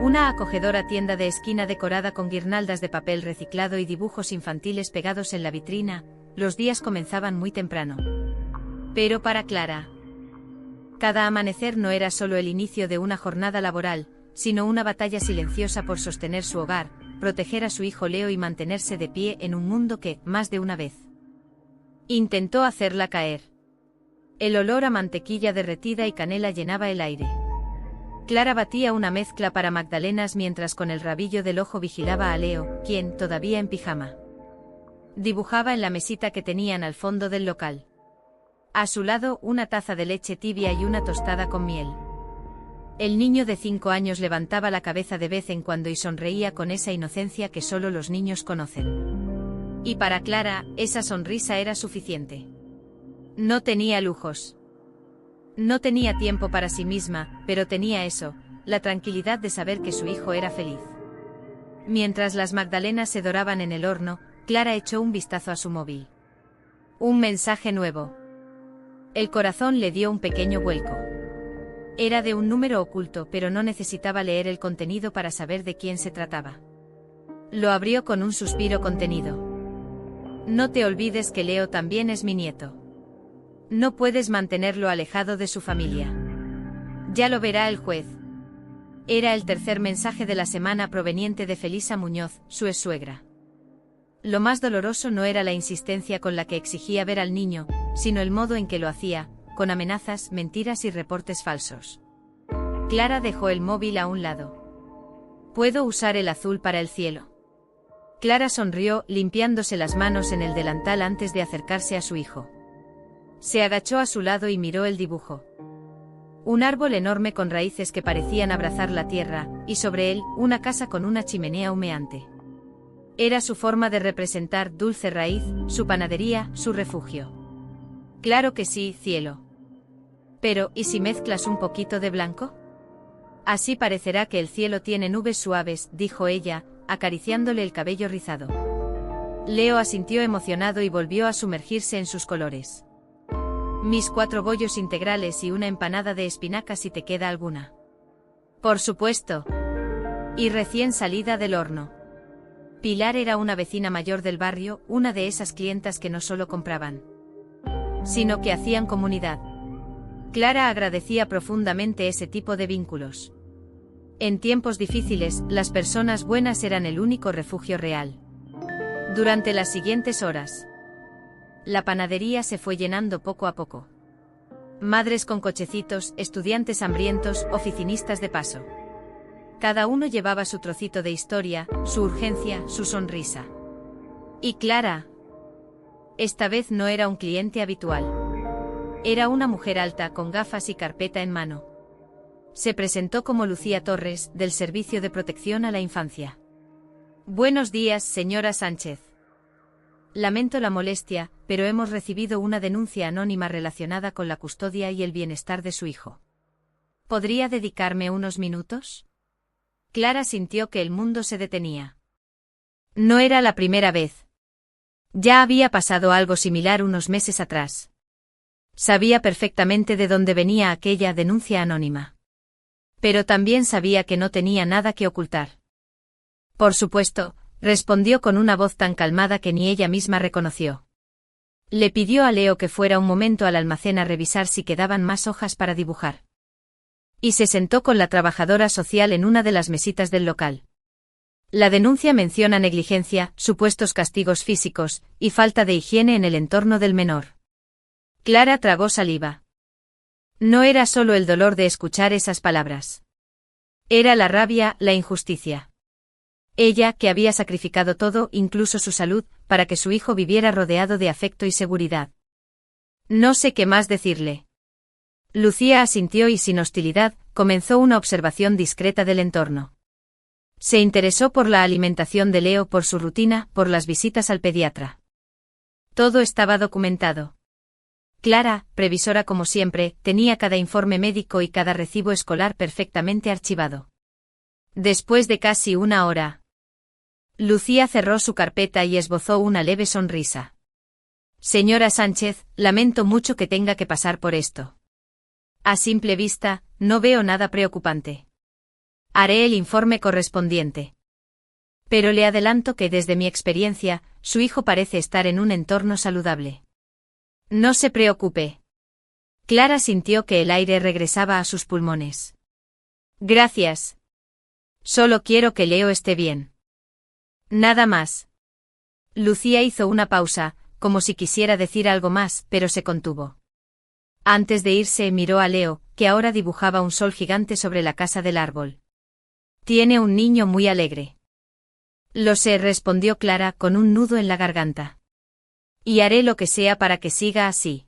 Una acogedora tienda de esquina decorada con guirnaldas de papel reciclado y dibujos infantiles pegados en la vitrina. Los días comenzaban muy temprano. Pero para Clara, cada amanecer no era solo el inicio de una jornada laboral, sino una batalla silenciosa por sostener su hogar, proteger a su hijo Leo y mantenerse de pie en un mundo que, más de una vez, intentó hacerla caer. El olor a mantequilla derretida y canela llenaba el aire. Clara batía una mezcla para magdalenas mientras con el rabillo del ojo vigilaba a Leo, quien, todavía en pijama, dibujaba en la mesita que tenían al fondo del local. A su lado, una taza de leche tibia y una tostada con miel. El niño de 5 años levantaba la cabeza de vez en cuando y sonreía con esa inocencia que solo los niños conocen. Y para Clara, esa sonrisa era suficiente. No tenía lujos. No tenía tiempo para sí misma, pero tenía eso, la tranquilidad de saber que su hijo era feliz. Mientras las magdalenas se doraban en el horno, Clara echó un vistazo a su móvil. Un mensaje nuevo. El corazón le dio un pequeño vuelco. Era de un número oculto, pero no necesitaba leer el contenido para saber de quién se trataba. Lo abrió con un suspiro contenido. No te olvides que Leo también es mi nieto. No puedes mantenerlo alejado de su familia. Ya lo verá el juez. Era el tercer mensaje de la semana proveniente de Felisa Muñoz, su exsuegra. Lo más doloroso no era la insistencia con la que exigía ver al niño, sino el modo en que lo hacía, con amenazas, mentiras y reportes falsos. Clara dejó el móvil a un lado. ¿Puedo usar el azul para el cielo? Clara sonrió, limpiándose las manos en el delantal antes de acercarse a su hijo. Se agachó a su lado y miró el dibujo. Un árbol enorme con raíces que parecían abrazar la tierra, y sobre él, una casa con una chimenea humeante. Era su forma de representar Dulce Raíz, su panadería, su refugio. Claro que sí, cielo. Pero, ¿y si mezclas un poquito de blanco? Así parecerá que el cielo tiene nubes suaves, dijo ella, acariciándole el cabello rizado. Leo asintió emocionado y volvió a sumergirse en sus colores. Mis 4 bollos integrales y una empanada de espinacas si te queda alguna. Por supuesto. Y recién salida del horno. Pilar era una vecina mayor del barrio, una de esas clientas que no solo compraban, sino que hacían comunidad. Clara agradecía profundamente ese tipo de vínculos. En tiempos difíciles, las personas buenas eran el único refugio real. Durante las siguientes horas, la panadería se fue llenando poco a poco. Madres con cochecitos, estudiantes hambrientos, oficinistas de paso. Cada uno llevaba su trocito de historia, su urgencia, su sonrisa. Y Clara, esta vez no era un cliente habitual. Era una mujer alta con gafas y carpeta en mano. Se presentó como Lucía Torres, del Servicio de Protección a la Infancia. Buenos días, señora Sánchez. Lamento la molestia, pero hemos recibido una denuncia anónima relacionada con la custodia y el bienestar de su hijo. ¿Podría dedicarme unos minutos? Clara sintió que el mundo se detenía. No era la primera vez. Ya había pasado algo similar unos meses atrás. Sabía perfectamente de dónde venía aquella denuncia anónima. Pero también sabía que no tenía nada que ocultar. Por supuesto, respondió con una voz tan calmada que ni ella misma reconoció. Le pidió a Leo que fuera un momento al almacén a revisar si quedaban más hojas para dibujar. Y se sentó con la trabajadora social en una de las mesitas del local. La denuncia menciona negligencia, supuestos castigos físicos, y falta de higiene en el entorno del menor. Clara tragó saliva. No era solo el dolor de escuchar esas palabras. Era la rabia, la injusticia. Ella, que había sacrificado todo, incluso su salud, para que su hijo viviera rodeado de afecto y seguridad. No sé qué más decirle. Lucía asintió y sin hostilidad, comenzó una observación discreta del entorno. Se interesó por la alimentación de Leo, por su rutina, por las visitas al pediatra. Todo estaba documentado. Clara, previsora como siempre, tenía cada informe médico y cada recibo escolar perfectamente archivado. Después de casi una hora, Lucía cerró su carpeta y esbozó una leve sonrisa. Señora Sánchez, lamento mucho que tenga que pasar por esto. A simple vista, no veo nada preocupante. Haré el informe correspondiente. Pero le adelanto que desde mi experiencia, su hijo parece estar en un entorno saludable. No se preocupe. Clara sintió que el aire regresaba a sus pulmones. Gracias. Solo quiero que Leo esté bien. Nada más. Lucía hizo una pausa, como si quisiera decir algo más, pero se contuvo. Antes de irse miró a Leo, que ahora dibujaba un sol gigante sobre la casa del árbol. Tiene un niño muy alegre. Lo sé, respondió Clara con un nudo en la garganta. Y haré lo que sea para que siga así.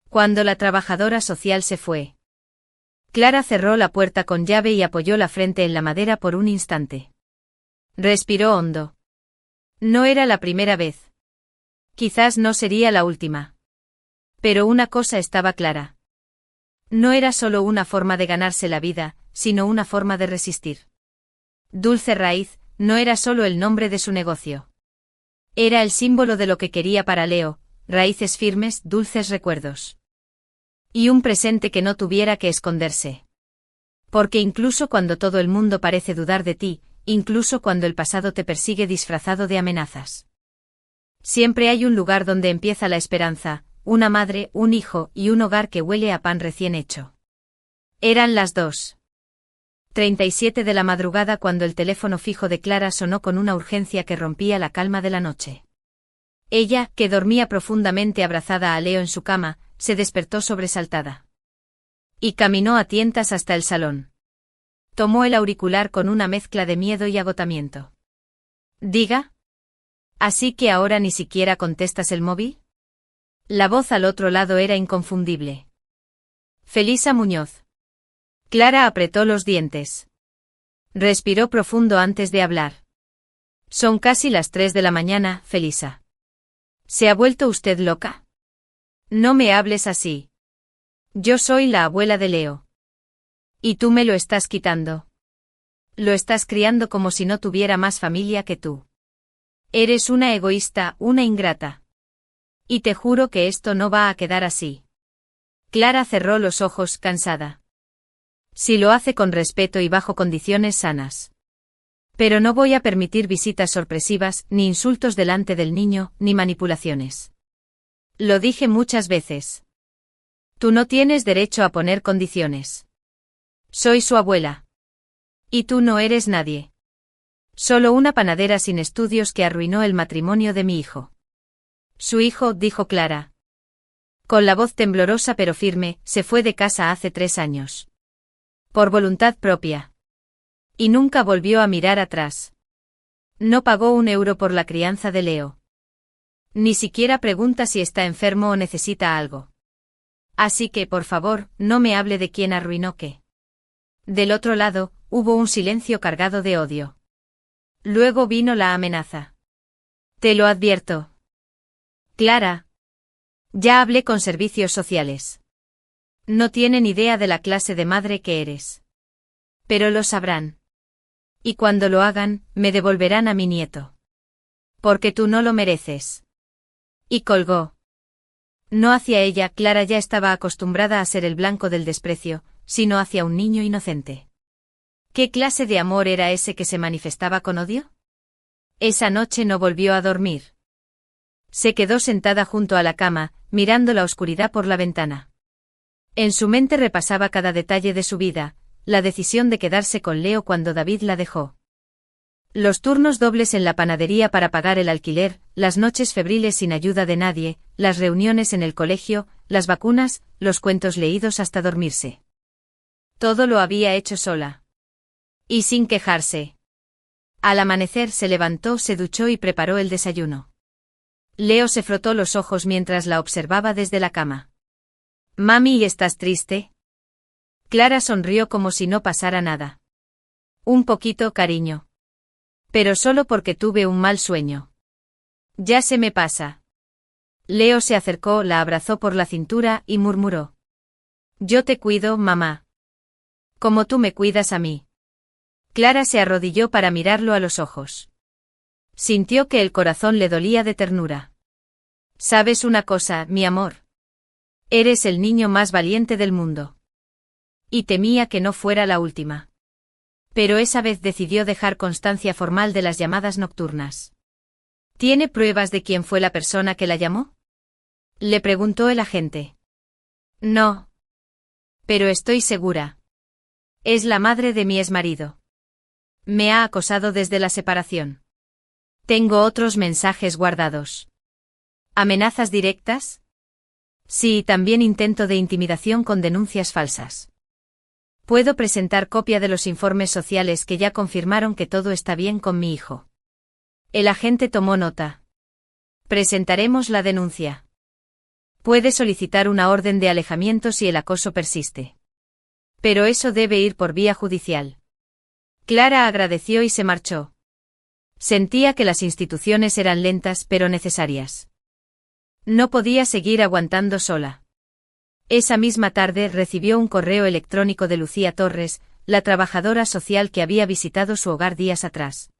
Cuando la trabajadora social se fue, Clara cerró la puerta con llave y apoyó la frente en la madera por un instante. Respiró hondo. No era la primera vez. Quizás no sería la última. Pero una cosa estaba clara. No era solo una forma de ganarse la vida, sino una forma de resistir. Dulce Raíz no era solo el nombre de su negocio. Era el símbolo de lo que quería para Leo, raíces firmes, dulces recuerdos. Y un presente que no tuviera que esconderse. Porque incluso cuando todo el mundo parece dudar de ti, incluso cuando el pasado te persigue disfrazado de amenazas, siempre hay un lugar donde empieza la esperanza, una madre, un hijo y un hogar que huele a pan recién hecho. Eran las 2:37 de la madrugada cuando el teléfono fijo de Clara sonó con una urgencia que rompía la calma de la noche. Ella, que dormía profundamente abrazada a Leo en su cama, se despertó sobresaltada. Y caminó a tientas hasta el salón. Tomó el auricular con una mezcla de miedo y agotamiento. Diga. ¿Así que ahora ni siquiera contestas el móvil? La voz al otro lado era inconfundible. Felisa Muñoz. Clara apretó los dientes. Respiró profundo antes de hablar. Son casi las 3 de la mañana, Felisa. ¿Se ha vuelto usted loca? No me hables así. Yo soy la abuela de Leo. Y tú me lo estás quitando. Lo estás criando como si no tuviera más familia que tú. Eres una egoísta, una ingrata. Y te juro que esto no va a quedar así. Clara cerró los ojos, cansada. Si lo hace con respeto y bajo condiciones sanas. Pero no voy a permitir visitas sorpresivas, ni insultos delante del niño, ni manipulaciones. Lo dije muchas veces. Tú no tienes derecho a poner condiciones. Soy su abuela. Y tú no eres nadie. Solo una panadera sin estudios que arruinó el matrimonio de mi hijo. Su hijo, dijo Clara. Con la voz temblorosa pero firme, se fue de casa hace 3 años. Por voluntad propia. Y nunca volvió a mirar atrás. No pagó 1 euro por la crianza de Leo. Ni siquiera pregunta si está enfermo o necesita algo. Así que, por favor, no me hable de quién arruinó qué. Del otro lado, hubo un silencio cargado de odio. Luego vino la amenaza. Te lo advierto. Clara. Ya hablé con servicios sociales. No tienen idea de la clase de madre que eres. Pero lo sabrán. Y cuando lo hagan, me devolverán a mi nieto. Porque tú no lo mereces. Y colgó. No hacia ella, Clara ya estaba acostumbrada a ser el blanco del desprecio, sino hacia un niño inocente. ¿Qué clase de amor era ese que se manifestaba con odio? Esa noche no volvió a dormir. Se quedó sentada junto a la cama, mirando la oscuridad por la ventana. En su mente repasaba cada detalle de su vida, la decisión de quedarse con Leo cuando David la dejó. Los turnos dobles en la panadería para pagar el alquiler, las noches febriles sin ayuda de nadie, las reuniones en el colegio, las vacunas, los cuentos leídos hasta dormirse. Todo lo había hecho sola. Y sin quejarse. Al amanecer se levantó, se duchó y preparó el desayuno. Leo se frotó los ojos mientras la observaba desde la cama. Mami, ¿estás triste? Clara sonrió como si no pasara nada. Un poquito, cariño. Pero solo porque tuve un mal sueño. Ya se me pasa. Leo se acercó, la abrazó por la cintura y murmuró. Yo te cuido, mamá. Como tú me cuidas a mí. Clara se arrodilló para mirarlo a los ojos. Sintió que el corazón le dolía de ternura. ¿Sabes una cosa, mi amor? Eres el niño más valiente del mundo. Y temía que no fuera la última. Pero esa vez decidió dejar constancia formal de las llamadas nocturnas. ¿Tiene pruebas de quién fue la persona que la llamó? Le preguntó el agente. No. Pero estoy segura. Es la madre de mi exmarido. Me ha acosado desde la separación. Tengo otros mensajes guardados. ¿Amenazas directas? Sí, también intento de intimidación con denuncias falsas. Puedo presentar copia de los informes sociales que ya confirmaron que todo está bien con mi hijo. El agente tomó nota. Presentaremos la denuncia. Puede solicitar una orden de alejamiento si el acoso persiste. Pero eso debe ir por vía judicial. Clara agradeció y se marchó. Sentía que las instituciones eran lentas pero necesarias. No podía seguir aguantando sola. Esa misma tarde recibió un correo electrónico de Lucía Torres, la trabajadora social que había visitado su hogar días atrás.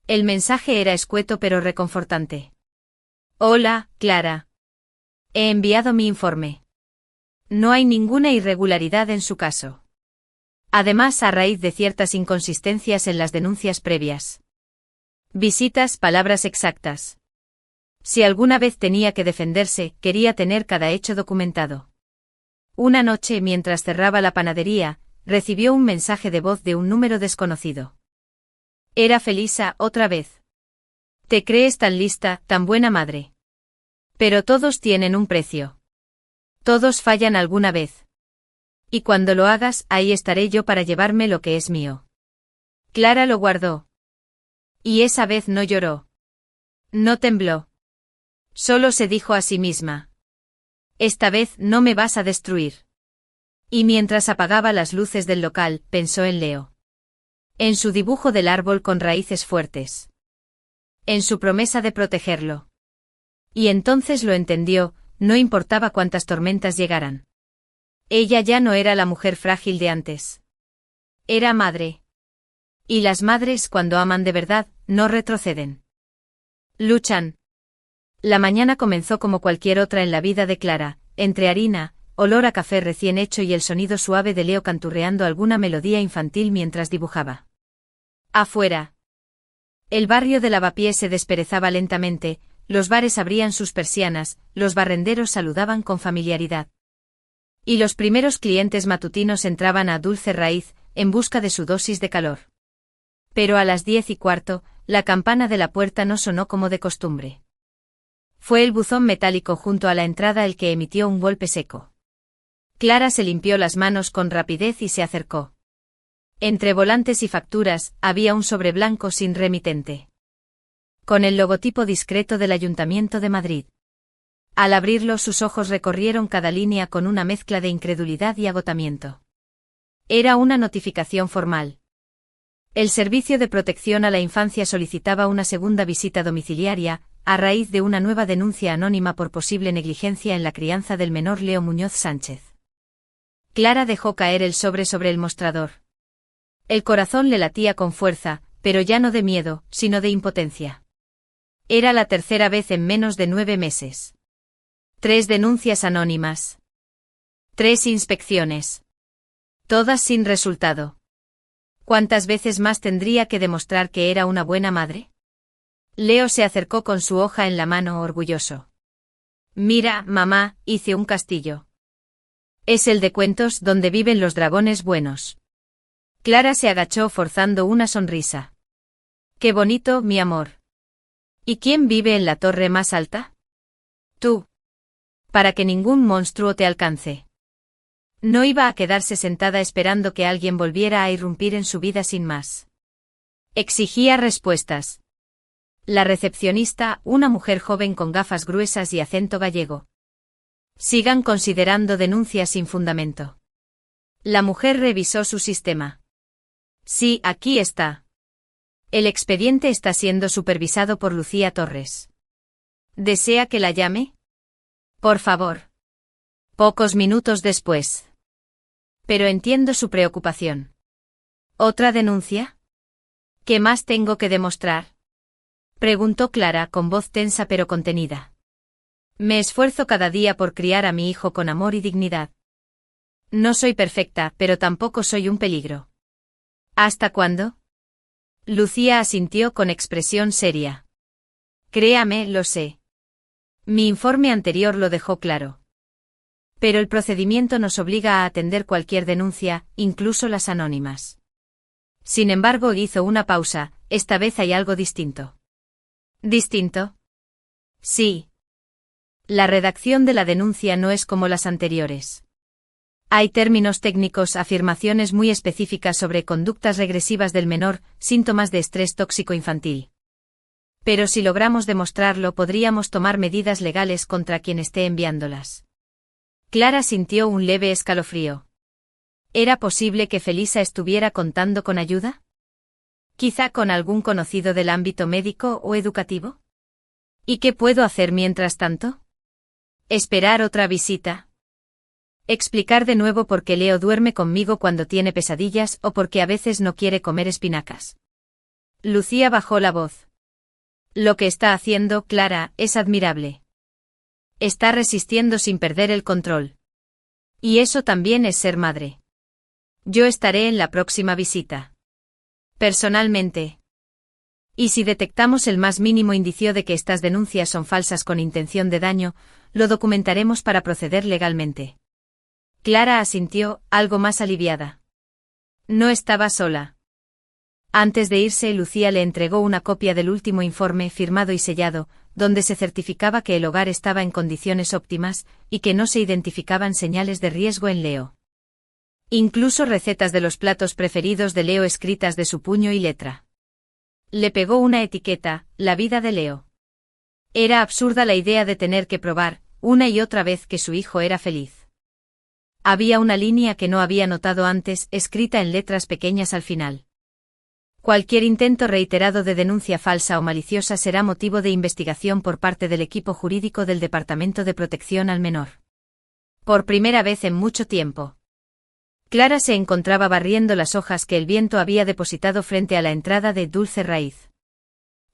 El mensaje era escueto pero reconfortante. Hola, Clara. He enviado mi informe. No hay ninguna irregularidad en su caso. Además, a raíz de ciertas inconsistencias en las denuncias previas. Visitas, palabras exactas. Si alguna vez tenía que defenderse, quería tener cada hecho documentado. Una noche, mientras cerraba la panadería, recibió un mensaje de voz de un número desconocido. Era Felisa, otra vez. Te crees tan lista, tan buena madre. Pero todos tienen un precio. Todos fallan alguna vez. Y cuando lo hagas, ahí estaré yo para llevarme lo que es mío. Clara lo guardó. Y esa vez no lloró. No tembló. Solo se dijo a sí misma. Esta vez no me vas a destruir. Y mientras apagaba las luces del local, pensó en Leo. En su dibujo del árbol con raíces fuertes. En su promesa de protegerlo. Y entonces lo entendió, no importaba cuántas tormentas llegaran. Ella ya no era la mujer frágil de antes. Era madre. Y las madres, cuando aman de verdad, no retroceden. Luchan. La mañana comenzó como cualquier otra en la vida de Clara, entre harina, olor a café recién hecho y el sonido suave de Leo canturreando alguna melodía infantil mientras dibujaba. Afuera. El barrio de Lavapiés se desperezaba lentamente, los bares abrían sus persianas, los barrenderos saludaban con familiaridad. Y los primeros clientes matutinos entraban a Dulce Raíz, en busca de su dosis de calor. Pero a las 10:15, la campana de la puerta no sonó como de costumbre. Fue el buzón metálico junto a la entrada el que emitió un golpe seco. Clara se limpió las manos con rapidez y se acercó. Entre volantes y facturas, había un sobre blanco sin remitente. Con el logotipo discreto del Ayuntamiento de Madrid. Al abrirlo, sus ojos recorrieron cada línea con una mezcla de incredulidad y agotamiento. Era una notificación formal. El Servicio de Protección a la Infancia solicitaba una segunda visita domiciliaria, a raíz de una nueva denuncia anónima por posible negligencia en la crianza del menor Leo Muñoz Sánchez. Clara dejó caer el sobre el mostrador. El corazón le latía con fuerza, pero ya no de miedo, sino de impotencia. Era la tercera vez en menos de 9 meses. 3 denuncias anónimas. 3 inspecciones. Todas sin resultado. ¿Cuántas veces más tendría que demostrar que era una buena madre? Leo se acercó con su hoja en la mano orgulloso. Mira, mamá, hice un castillo. Es el de cuentos donde viven los dragones buenos. Clara se agachó forzando una sonrisa. Qué bonito, mi amor. ¿Y quién vive en la torre más alta? Tú. Para que ningún monstruo te alcance. No iba a quedarse sentada esperando que alguien volviera a irrumpir en su vida sin más. Exigía respuestas. La recepcionista, una mujer joven con gafas gruesas y acento gallego. Sigan considerando denuncias sin fundamento. La mujer revisó su sistema. Sí, aquí está. El expediente está siendo supervisado por Lucía Torres. ¿Desea que la llame? Por favor. Pocos minutos después. Pero entiendo su preocupación. ¿Otra denuncia? ¿Qué más tengo que demostrar? Preguntó Clara con voz tensa pero contenida. Me esfuerzo cada día por criar a mi hijo con amor y dignidad. No soy perfecta, pero tampoco soy un peligro. ¿Hasta cuándo? Lucía asintió con expresión seria. Créame, lo sé. Mi informe anterior lo dejó claro. Pero el procedimiento nos obliga a atender cualquier denuncia, incluso las anónimas. Sin embargo, hizo una pausa, esta vez hay algo distinto. ¿Distinto? Sí. La redacción de la denuncia no es como las anteriores. Hay términos técnicos, afirmaciones muy específicas sobre conductas regresivas del menor, síntomas de estrés tóxico infantil. Pero si logramos demostrarlo, podríamos tomar medidas legales contra quien esté enviándolas. Clara sintió un leve escalofrío. ¿Era posible que Felisa estuviera contando con ayuda? ¿Quizá con algún conocido del ámbito médico o educativo? ¿Y qué puedo hacer mientras tanto? ¿Esperar otra visita? Explicar de nuevo por qué Leo duerme conmigo cuando tiene pesadillas o por qué a veces no quiere comer espinacas. Lucía bajó la voz. Lo que está haciendo, Clara, es admirable. Está resistiendo sin perder el control. Y eso también es ser madre. Yo estaré en la próxima visita. Personalmente. Y si detectamos el más mínimo indicio de que estas denuncias son falsas con intención de daño, lo documentaremos para proceder legalmente. Clara asintió, algo más aliviada. No estaba sola. Antes de irse, Lucía le entregó una copia del último informe firmado y sellado, donde se certificaba que el hogar estaba en condiciones óptimas y que no se identificaban señales de riesgo en Leo. Incluso recetas de los platos preferidos de Leo escritas de su puño y letra. Le pegó una etiqueta, la vida de Leo. Era absurda la idea de tener que probar, una y otra vez, que su hijo era feliz. Había una línea que no había notado antes, escrita en letras pequeñas al final. Cualquier intento reiterado de denuncia falsa o maliciosa será motivo de investigación por parte del equipo jurídico del Departamento de Protección al Menor. Por primera vez en mucho tiempo. Clara se encontraba barriendo las hojas que el viento había depositado frente a la entrada de Dulce Raíz.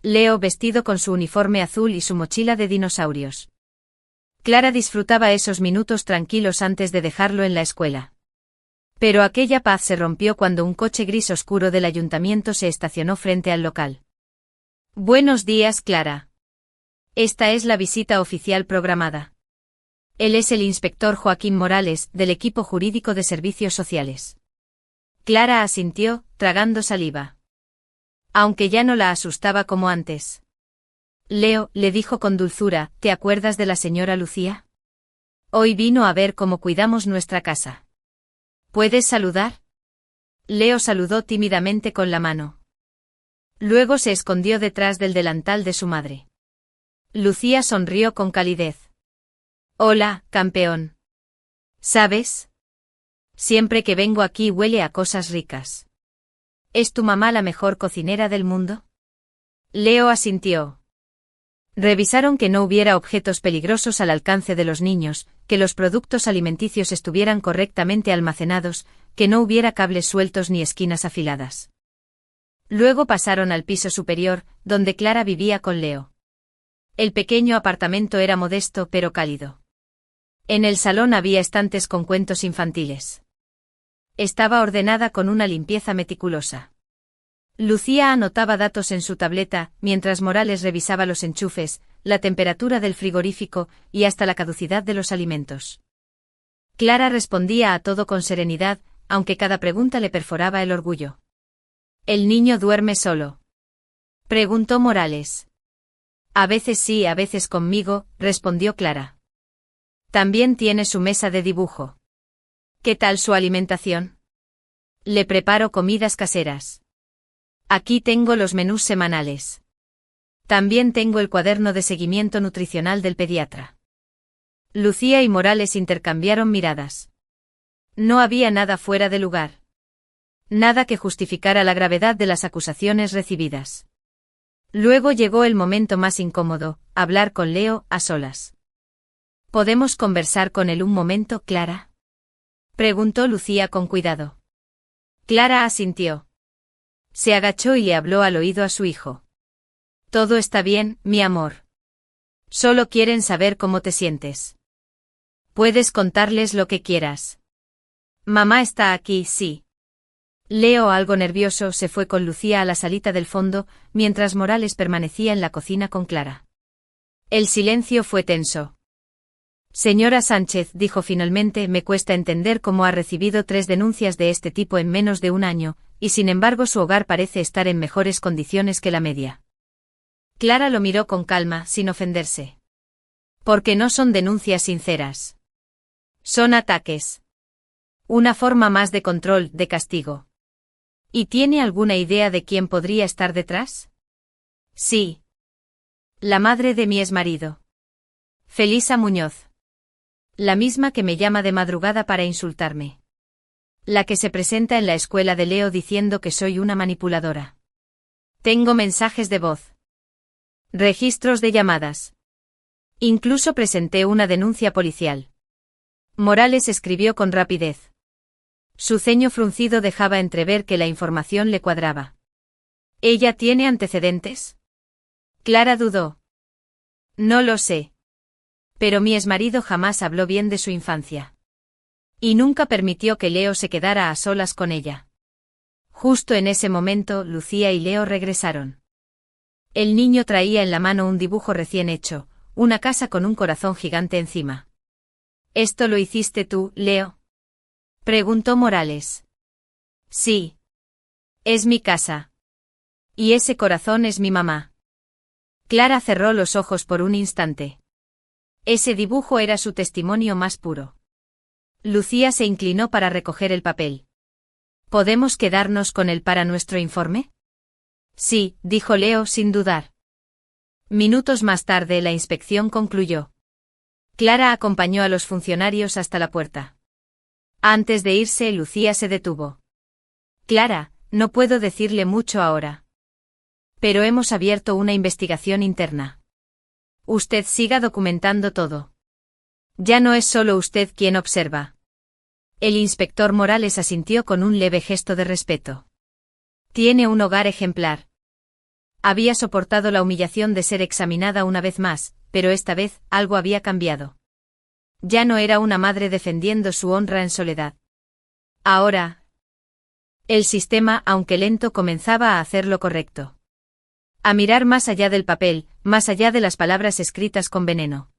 Leo, vestido con su uniforme azul y su mochila de dinosaurios. Clara disfrutaba esos minutos tranquilos antes de dejarlo en la escuela. Pero aquella paz se rompió cuando un coche gris oscuro del ayuntamiento se estacionó frente al local. Buenos días, Clara. Esta es la visita oficial programada. Él es el inspector Joaquín Morales, del equipo jurídico de servicios sociales. Clara asintió, tragando saliva. Aunque ya no la asustaba como antes. Leo, le dijo con dulzura, ¿te acuerdas de la señora Lucía? Hoy vino a ver cómo cuidamos nuestra casa. ¿Puedes saludar? Leo saludó tímidamente con la mano. Luego se escondió detrás del delantal de su madre. Lucía sonrió con calidez. Hola, campeón. ¿Sabes? Siempre que vengo aquí huele a cosas ricas. ¿Es tu mamá la mejor cocinera del mundo? Leo asintió. Revisaron que no hubiera objetos peligrosos al alcance de los niños, que los productos alimenticios estuvieran correctamente almacenados, que no hubiera cables sueltos ni esquinas afiladas. Luego pasaron al piso superior, donde Clara vivía con Leo. El pequeño apartamento era modesto pero cálido. En el salón había estantes con cuentos infantiles. Estaba ordenada con una limpieza meticulosa. Lucía anotaba datos en su tableta, mientras Morales revisaba los enchufes, la temperatura del frigorífico y hasta la caducidad de los alimentos. Clara respondía a todo con serenidad, aunque cada pregunta le perforaba el orgullo. ¿El niño duerme solo?, preguntó Morales. A veces sí, a veces conmigo, respondió Clara. También tiene su mesa de dibujo. ¿Qué tal su alimentación? Le preparo comidas caseras. Aquí tengo los menús semanales. También tengo el cuaderno de seguimiento nutricional del pediatra. Lucía y Morales intercambiaron miradas. No había nada fuera de lugar. Nada que justificara la gravedad de las acusaciones recibidas. Luego llegó el momento más incómodo, hablar con Leo, a solas. ¿Podemos conversar con él un momento, Clara?, preguntó Lucía con cuidado. Clara asintió. Se agachó y le habló al oído a su hijo. Todo está bien, mi amor. Solo quieren saber cómo te sientes. Puedes contarles lo que quieras. Mamá está aquí, sí. Leo, algo nervioso, se fue con Lucía a la salita del fondo, mientras Morales permanecía en la cocina con Clara. El silencio fue tenso. Señora Sánchez, dijo finalmente, me cuesta entender cómo ha recibido 3 denuncias de este tipo en menos de un año, y sin embargo su hogar parece estar en mejores condiciones que la media. Clara lo miró con calma, sin ofenderse. Porque no son denuncias sinceras. Son ataques. Una forma más de control, de castigo. ¿Y tiene alguna idea de quién podría estar detrás? Sí. La madre de mi exmarido. Felisa Muñoz. La misma que me llama de madrugada para insultarme. La que se presenta en la escuela de Leo diciendo que soy una manipuladora. Tengo mensajes de voz. Registros de llamadas. Incluso presenté una denuncia policial. Morales escribió con rapidez. Su ceño fruncido dejaba entrever que la información le cuadraba. ¿Ella tiene antecedentes? Clara dudó. No lo sé. Pero mi exmarido jamás habló bien de su infancia. Y nunca permitió que Leo se quedara a solas con ella. Justo en ese momento, Lucía y Leo regresaron. El niño traía en la mano un dibujo recién hecho, una casa con un corazón gigante encima. ¿Esto lo hiciste tú, Leo?, preguntó Morales. Sí. Es mi casa. Y ese corazón es mi mamá. Clara cerró los ojos por un instante. Ese dibujo era su testimonio más puro. Lucía se inclinó para recoger el papel. ¿Podemos quedarnos con él para nuestro informe? Sí, dijo Leo sin dudar. Minutos más tarde la inspección concluyó. Clara acompañó a los funcionarios hasta la puerta. Antes de irse, Lucía se detuvo. Clara, no puedo decirle mucho ahora. Pero hemos abierto una investigación interna. Usted siga documentando todo. Ya no es solo usted quien observa. El inspector Morales asintió con un leve gesto de respeto. Tiene un hogar ejemplar. Había soportado la humillación de ser examinada una vez más, pero esta vez algo había cambiado. Ya no era una madre defendiendo su honra en soledad. Ahora, el sistema, aunque lento, comenzaba a hacer lo correcto. A mirar más allá del papel, más allá de las palabras escritas con veneno.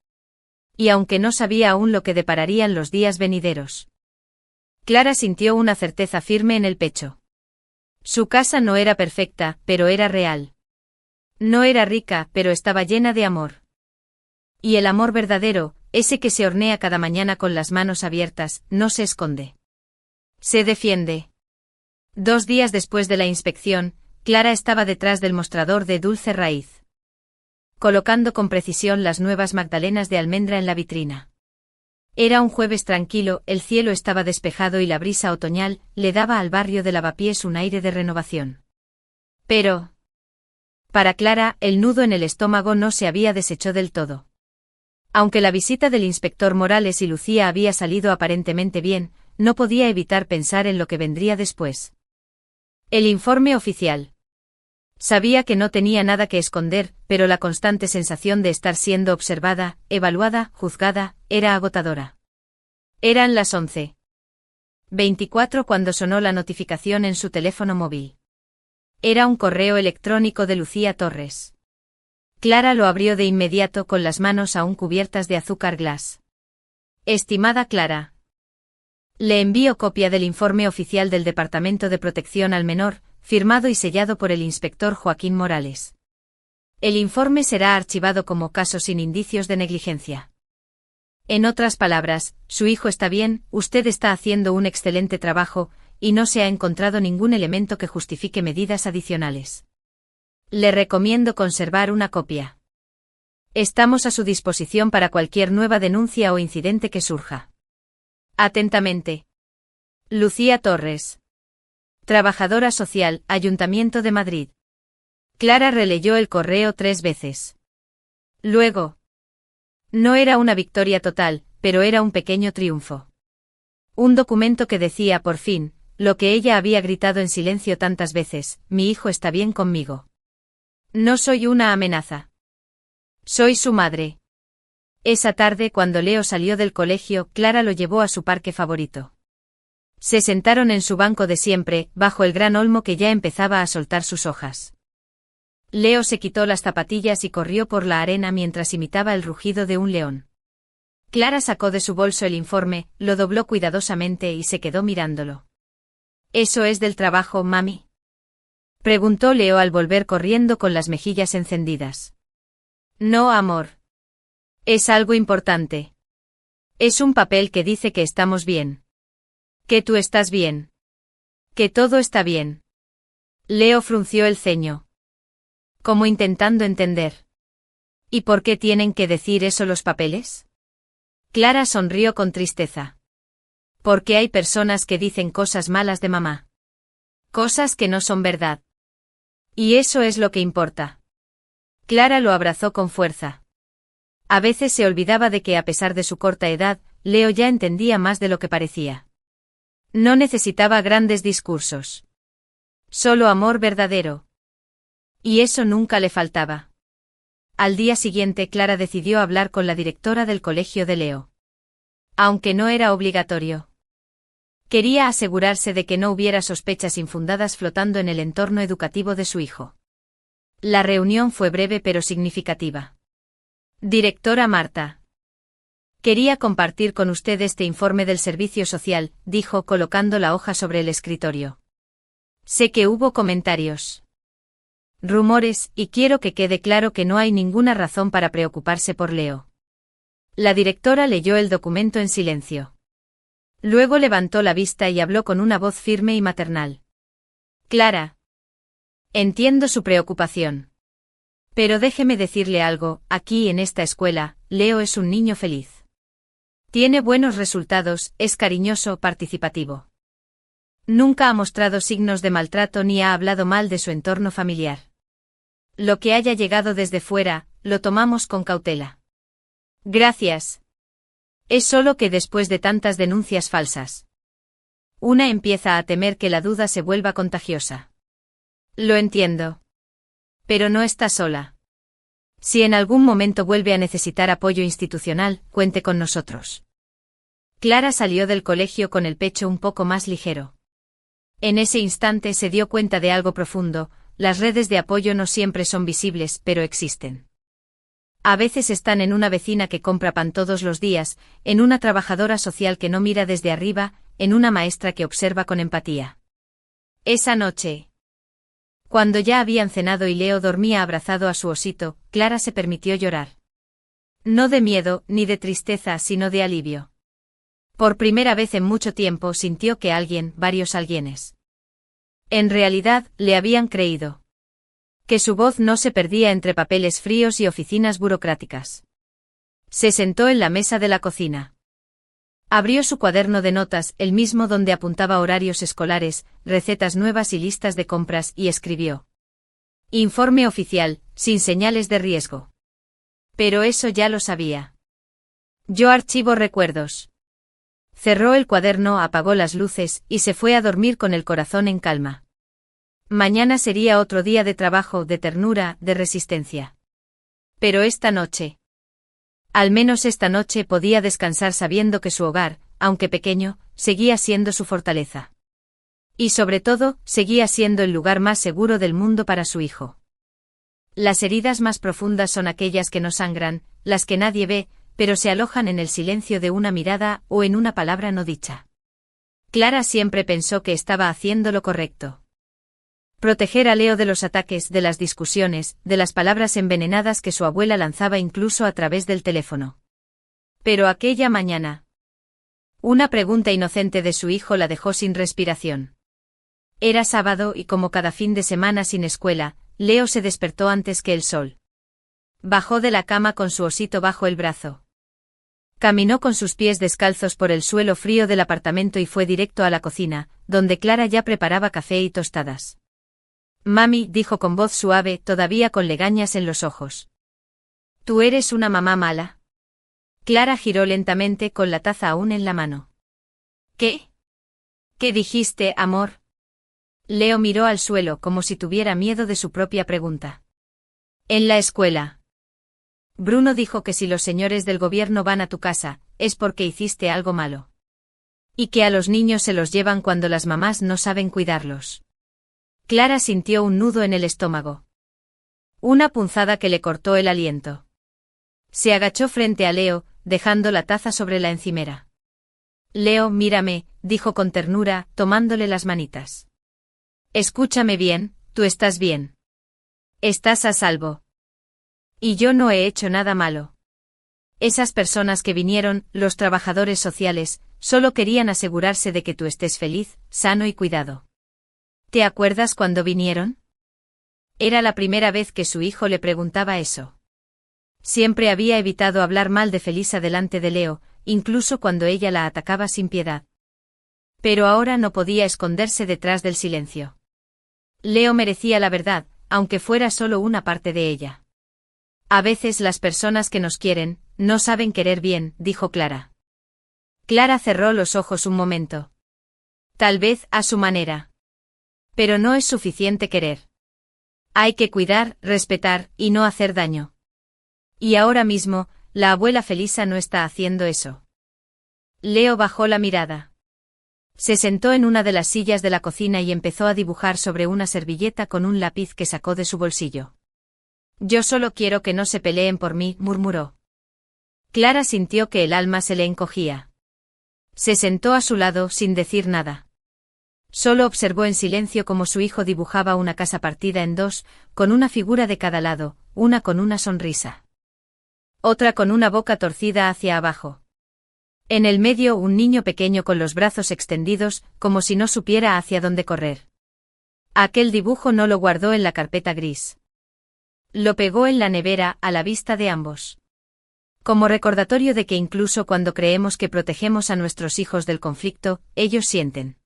Y aunque no sabía aún lo que depararían los días venideros. Clara sintió una certeza firme en el pecho. Su casa no era perfecta, pero era real. No era rica, pero estaba llena de amor. Y el amor verdadero, ese que se hornea cada mañana con las manos abiertas, no se esconde. Se defiende. 2 días después de la inspección, Clara estaba detrás del mostrador de Dulce Raíz, colocando con precisión las nuevas magdalenas de almendra en la vitrina. Era un jueves tranquilo, el cielo estaba despejado y la brisa otoñal le daba al barrio de Lavapiés un aire de renovación. Pero, para Clara, el nudo en el estómago no se había deshecho del todo. Aunque la visita del inspector Morales y Lucía había salido aparentemente bien, no podía evitar pensar en lo que vendría después. El informe oficial. Sabía que no tenía nada que esconder, pero la constante sensación de estar siendo observada, evaluada, juzgada, era agotadora. Eran las 11:24 cuando sonó la notificación en su teléfono móvil. Era un correo electrónico de Lucía Torres. Clara lo abrió de inmediato con las manos aún cubiertas de azúcar glass. Estimada Clara. Le envío copia del informe oficial del Departamento de Protección al Menor, firmado y sellado por el inspector Joaquín Morales. El informe será archivado como caso sin indicios de negligencia. En otras palabras, su hijo está bien, usted está haciendo un excelente trabajo, y no se ha encontrado ningún elemento que justifique medidas adicionales. Le recomiendo conservar una copia. Estamos a su disposición para cualquier nueva denuncia o incidente que surja. Atentamente. Lucía Torres. Trabajadora social, Ayuntamiento de Madrid. Clara releyó el correo 3 veces. Luego. No era una victoria total, pero era un pequeño triunfo. Un documento que decía por fin, lo que ella había gritado en silencio tantas veces, mi hijo está bien conmigo. No soy una amenaza. Soy su madre. Esa tarde, cuando Leo salió del colegio, Clara lo llevó a su parque favorito. Se sentaron en su banco de siempre, bajo el gran olmo que ya empezaba a soltar sus hojas. Leo se quitó las zapatillas y corrió por la arena mientras imitaba el rugido de un león. Clara sacó de su bolso el informe, lo dobló cuidadosamente y se quedó mirándolo. ¿Eso es del trabajo, mami?, preguntó Leo al volver corriendo con las mejillas encendidas. No, amor. Es algo importante. Es un papel que dice que estamos bien. Que tú estás bien. Que todo está bien. Leo frunció el ceño, como intentando entender. ¿Y por qué tienen que decir eso los papeles? Clara sonrió con tristeza. Porque hay personas que dicen cosas malas de mamá. Cosas que no son verdad. Y eso es lo que importa. Clara lo abrazó con fuerza. A veces se olvidaba de que a pesar de su corta edad, Leo ya entendía más de lo que parecía. No necesitaba grandes discursos. Solo amor verdadero. Y eso nunca le faltaba. Al día siguiente Clara decidió hablar con la directora del colegio de Leo. Aunque no era obligatorio. Quería asegurarse de que no hubiera sospechas infundadas flotando en el entorno educativo de su hijo. La reunión fue breve pero significativa. Directora Marta. Quería compartir con usted este informe del servicio social, dijo colocando la hoja sobre el escritorio. Sé que hubo comentarios. Rumores, y quiero que quede claro que no hay ninguna razón para preocuparse por Leo. La directora leyó el documento en silencio. Luego levantó la vista y habló con una voz firme y maternal. Clara. Entiendo su preocupación. Pero déjeme decirle algo, aquí en esta escuela, Leo es un niño feliz. Tiene buenos resultados, es cariñoso, participativo. Nunca ha mostrado signos de maltrato ni ha hablado mal de su entorno familiar. Lo que haya llegado desde fuera, lo tomamos con cautela. Gracias. Es solo que después de tantas denuncias falsas, una empieza a temer que la duda se vuelva contagiosa. Lo entiendo. Pero no está sola. Si en algún momento vuelve a necesitar apoyo institucional, cuente con nosotros. Clara salió del colegio con el pecho un poco más ligero. En ese instante se dio cuenta de algo profundo: las redes de apoyo no siempre son visibles, pero existen. A veces están en una vecina que compra pan todos los días, en una trabajadora social que no mira desde arriba, en una maestra que observa con empatía. Esa noche, cuando ya habían cenado y Leo dormía abrazado a su osito, Clara se permitió llorar. No de miedo, ni de tristeza, sino de alivio. Por primera vez en mucho tiempo sintió que alguien, varios alguienes, en realidad, le habían creído. Que su voz no se perdía entre papeles fríos y oficinas burocráticas. Se sentó en la mesa de la cocina. Abrió su cuaderno de notas, el mismo donde apuntaba horarios escolares, recetas nuevas y listas de compras, y escribió: Informe oficial, sin señales de riesgo. Pero eso ya lo sabía. Yo archivo recuerdos. Cerró el cuaderno, apagó las luces, y se fue a dormir con el corazón en calma. Mañana sería otro día de trabajo, de ternura, de resistencia. Pero esta noche, al menos esta noche, podía descansar sabiendo que su hogar, aunque pequeño, seguía siendo su fortaleza. Y sobre todo, seguía siendo el lugar más seguro del mundo para su hijo. Las heridas más profundas son aquellas que no sangran, las que nadie ve, pero se alojan en el silencio de una mirada o en una palabra no dicha. Clara siempre pensó que estaba haciendo lo correcto. Proteger a Leo de los ataques, de las discusiones, de las palabras envenenadas que su abuela lanzaba incluso a través del teléfono. Pero aquella mañana, una pregunta inocente de su hijo la dejó sin respiración. Era sábado y, como cada fin de semana sin escuela, Leo se despertó antes que el sol. Bajó de la cama con su osito bajo el brazo. Caminó con sus pies descalzos por el suelo frío del apartamento y fue directo a la cocina, donde Clara ya preparaba café y tostadas. Mami, dijo con voz suave, todavía con legañas en los ojos. ¿Tú eres una mamá mala? Clara giró lentamente con la taza aún en la mano. ¿Qué? ¿Qué dijiste, amor? Leo miró al suelo como si tuviera miedo de su propia pregunta. En la escuela. Bruno dijo que si los señores del gobierno van a tu casa, es porque hiciste algo malo. Y que a los niños se los llevan cuando las mamás no saben cuidarlos. Clara sintió un nudo en el estómago. Una punzada que le cortó el aliento. Se agachó frente a Leo, dejando la taza sobre la encimera. Leo, mírame, dijo con ternura, tomándole las manitas. Escúchame bien, tú estás bien. Estás a salvo. Y yo no he hecho nada malo. Esas personas que vinieron, los trabajadores sociales, solo querían asegurarse de que tú estés feliz, sano y cuidado. ¿Te acuerdas cuando vinieron? Era la primera vez que su hijo le preguntaba eso. Siempre había evitado hablar mal de Felisa delante de Leo, incluso cuando ella la atacaba sin piedad. Pero ahora no podía esconderse detrás del silencio. Leo merecía la verdad, aunque fuera solo una parte de ella. A veces las personas que nos quieren, no saben querer bien, dijo Clara. Clara cerró los ojos un momento. Tal vez a su manera. Pero no es suficiente querer. Hay que cuidar, respetar, y no hacer daño. Y ahora mismo, la abuela Felisa no está haciendo eso. Leo bajó la mirada. Se sentó en una de las sillas de la cocina y empezó a dibujar sobre una servilleta con un lápiz que sacó de su bolsillo. Yo solo quiero que no se peleen por mí, murmuró. Clara sintió que el alma se le encogía. Se sentó a su lado sin decir nada. Solo observó en silencio cómo su hijo dibujaba una casa partida en dos, con una figura de cada lado, una con una sonrisa. Otra con una boca torcida hacia abajo. En el medio un niño pequeño con los brazos extendidos, como si no supiera hacia dónde correr. Aquel dibujo no lo guardó en la carpeta gris. Lo pegó en la nevera, a la vista de ambos. Como recordatorio de que incluso cuando creemos que protegemos a nuestros hijos del conflicto, ellos sienten.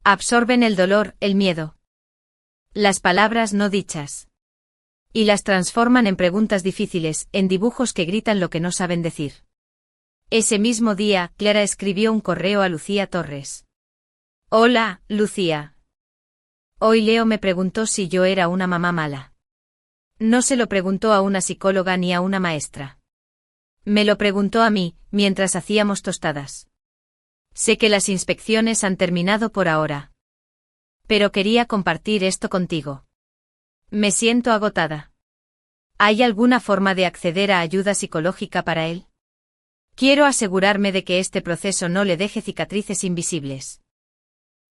Absorben el dolor, el miedo. Las palabras no dichas. Y las transforman en preguntas difíciles, en dibujos que gritan lo que no saben decir. Ese mismo día, Clara escribió un correo a Lucía Torres. Hola, Lucía. Hoy Leo me preguntó si yo era una mamá mala. No se lo preguntó a una psicóloga ni a una maestra. Me lo preguntó a mí, mientras hacíamos tostadas. Sé que las inspecciones han terminado por ahora. Pero quería compartir esto contigo. Me siento agotada. ¿Hay alguna forma de acceder a ayuda psicológica para él? Quiero asegurarme de que este proceso no le deje cicatrices invisibles.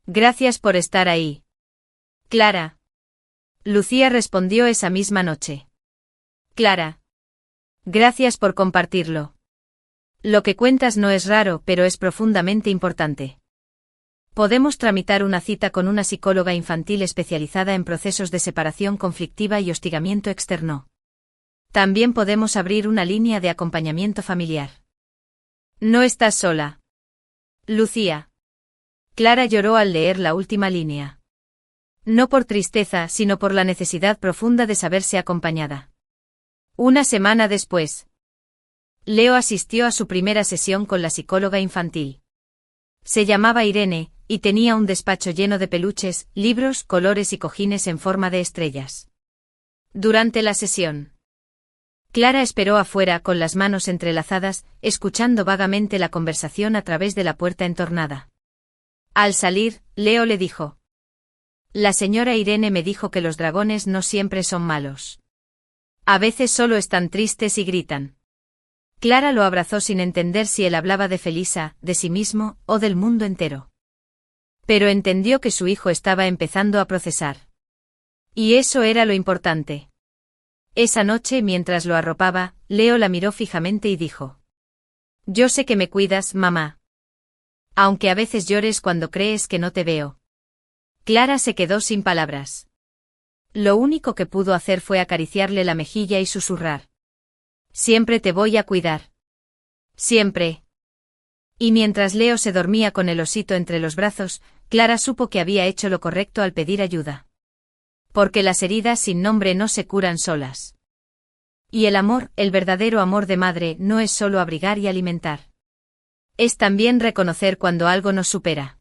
Gracias por estar ahí. Clara. Lucía respondió esa misma noche. Clara. Gracias por compartirlo. Lo que cuentas no es raro, pero es profundamente importante. Podemos tramitar una cita con una psicóloga infantil especializada en procesos de separación conflictiva y hostigamiento externo. También podemos abrir una línea de acompañamiento familiar. No estás sola. Lucía. Clara lloró al leer la última línea. No por tristeza, sino por la necesidad profunda de saberse acompañada. Una semana después. Leo asistió a su primera sesión con la psicóloga infantil. Se llamaba Irene, y tenía un despacho lleno de peluches, libros, colores y cojines en forma de estrellas. Durante la sesión, Clara esperó afuera con las manos entrelazadas, escuchando vagamente la conversación a través de la puerta entornada. Al salir, Leo le dijo: La señora Irene me dijo que los dragones no siempre son malos. A veces solo están tristes y gritan. Clara lo abrazó sin entender si él hablaba de Felisa, de sí mismo, o del mundo entero. Pero entendió que su hijo estaba empezando a procesar. Y eso era lo importante. Esa noche, mientras lo arropaba, Leo la miró fijamente y dijo: Yo sé que me cuidas, mamá. Aunque a veces llores cuando crees que no te veo. Clara se quedó sin palabras. Lo único que pudo hacer fue acariciarle la mejilla y susurrar: Siempre te voy a cuidar. Siempre. Y mientras Leo se dormía con el osito entre los brazos, Clara supo que había hecho lo correcto al pedir ayuda. Porque las heridas sin nombre no se curan solas. Y el amor, el verdadero amor de madre, no es solo abrigar y alimentar. Es también reconocer cuando algo nos supera.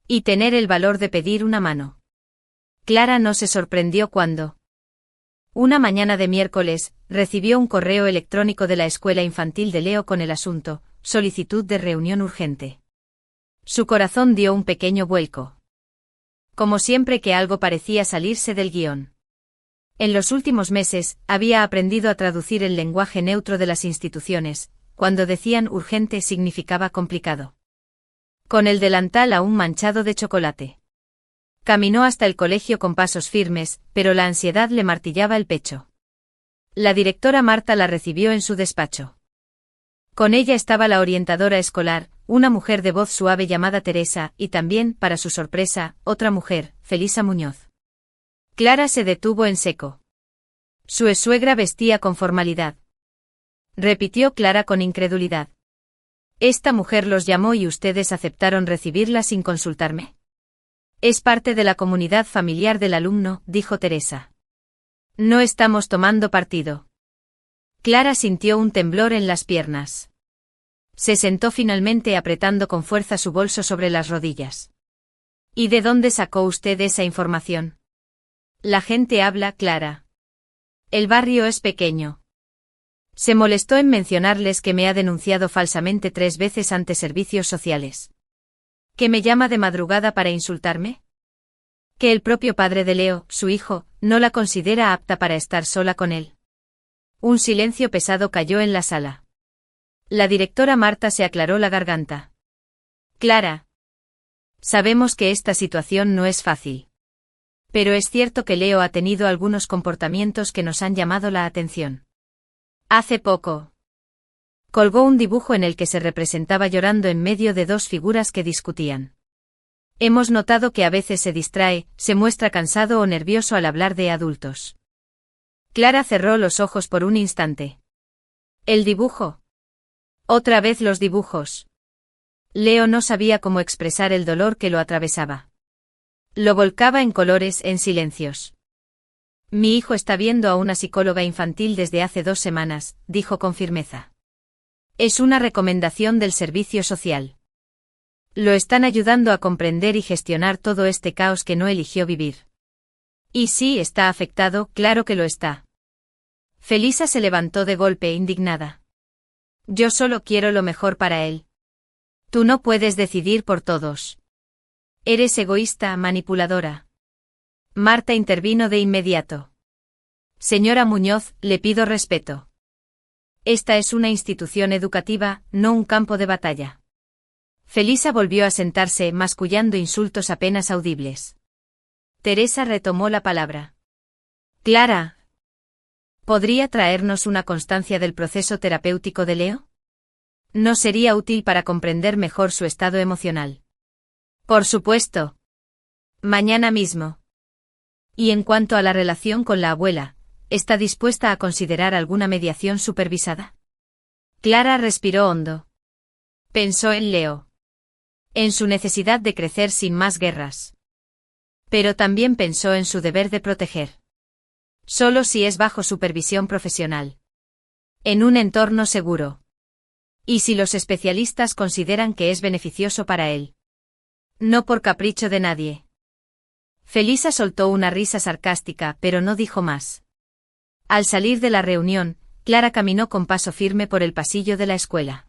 Y tener el valor de pedir una mano. Clara no se sorprendió cuando, una mañana de miércoles, recibió un correo electrónico de la escuela infantil de Leo con el asunto: solicitud de reunión urgente. Su corazón dio un pequeño vuelco. Como siempre que algo parecía salirse del guión. En los últimos meses, había aprendido a traducir el lenguaje neutro de las instituciones. Cuando decían urgente significaba complicado. Con el delantal aún manchado de chocolate. Caminó hasta el colegio con pasos firmes, pero la ansiedad le martillaba el pecho. La directora Marta la recibió en su despacho. Con ella estaba la orientadora escolar, una mujer de voz suave llamada Teresa, y también, para su sorpresa, otra mujer, Felisa Muñoz. Clara se detuvo en seco. Su suegra vestía con formalidad. Repitió Clara con incredulidad. Esta mujer los llamó y ustedes aceptaron recibirla sin consultarme. Es parte de la comunidad familiar del alumno, dijo Teresa. No estamos tomando partido. Clara sintió un temblor en las piernas. Se sentó finalmente apretando con fuerza su bolso sobre las rodillas. ¿Y de dónde sacó usted esa información? La gente habla, Clara. El barrio es pequeño. Se molestó en mencionarles que me ha denunciado falsamente 3 veces ante servicios sociales. ¿Que me llama de madrugada para insultarme? Que el propio padre de Leo, su hijo, no la considera apta para estar sola con él. Un silencio pesado cayó en la sala. La directora Marta se aclaró la garganta. Clara. Sabemos que esta situación no es fácil. Pero es cierto que Leo ha tenido algunos comportamientos que nos han llamado la atención. Hace poco. Colgó un dibujo en el que se representaba llorando en medio de 2 figuras que discutían. Hemos notado que a veces se distrae, se muestra cansado o nervioso al hablar de adultos. Clara cerró los ojos por un instante. ¿El dibujo? Otra vez los dibujos. Leo no sabía cómo expresar el dolor que lo atravesaba. Lo volcaba en colores, en silencios. Mi hijo está viendo a una psicóloga infantil desde hace 2 semanas, dijo con firmeza. Es una recomendación del servicio social. Lo están ayudando a comprender y gestionar todo este caos que no eligió vivir. Y sí, está afectado, claro que lo está. Felisa se levantó de golpe, indignada. Yo solo quiero lo mejor para él. Tú no puedes decidir por todos. Eres egoísta, manipuladora. Marta intervino de inmediato. Señora Muñoz, le pido respeto. Esta es una institución educativa, no un campo de batalla. Felisa volvió a sentarse, mascullando insultos apenas audibles. Teresa retomó la palabra. Clara. ¿Podría traernos una constancia del proceso terapéutico de Leo? ¿No sería útil para comprender mejor su estado emocional? Por supuesto. Mañana mismo. Y en cuanto a la relación con la abuela, ¿está dispuesta a considerar alguna mediación supervisada? Clara respiró hondo. Pensó en Leo. En su necesidad de crecer sin más guerras. Pero también pensó en su deber de proteger. Solo si es bajo supervisión profesional. En un entorno seguro. Y si los especialistas consideran que es beneficioso para él. No por capricho de nadie. Felisa soltó una risa sarcástica, pero no dijo más. Al salir de la reunión, Clara caminó con paso firme por el pasillo de la escuela.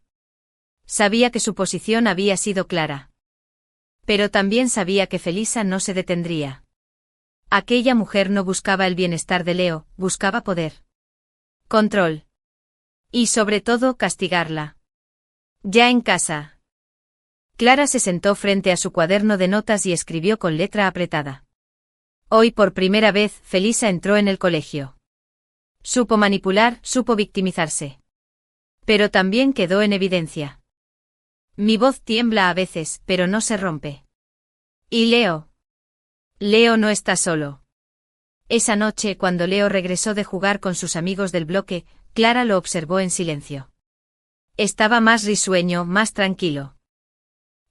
Sabía que su posición había sido clara. Pero también sabía que Felisa no se detendría. Aquella mujer no buscaba el bienestar de Leo, buscaba poder. Control. Y sobre todo castigarla. Ya en casa. Clara se sentó frente a su cuaderno de notas y escribió con letra apretada. Hoy por primera vez, Felisa entró en el colegio. Supo manipular, supo victimizarse. Pero también quedó en evidencia. Mi voz tiembla a veces, pero no se rompe. ¿Y Leo? Leo no está solo. Esa noche, cuando Leo regresó de jugar con sus amigos del bloque, Clara lo observó en silencio. Estaba más risueño, más tranquilo.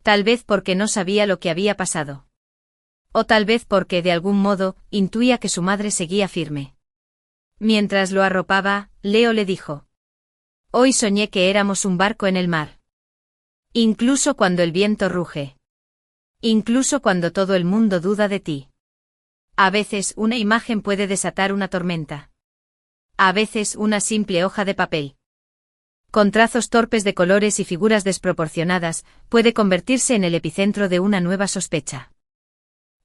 Tal vez porque no sabía lo que había pasado. O tal vez porque, de algún modo, intuía que su madre seguía firme. Mientras lo arropaba, Leo le dijo. Hoy soñé que éramos un barco en el mar. Incluso cuando el viento ruge. Incluso cuando todo el mundo duda de ti. A veces una imagen puede desatar una tormenta. A veces una simple hoja de papel. con trazos torpes de colores y figuras desproporcionadas, puede convertirse en el epicentro de una nueva sospecha.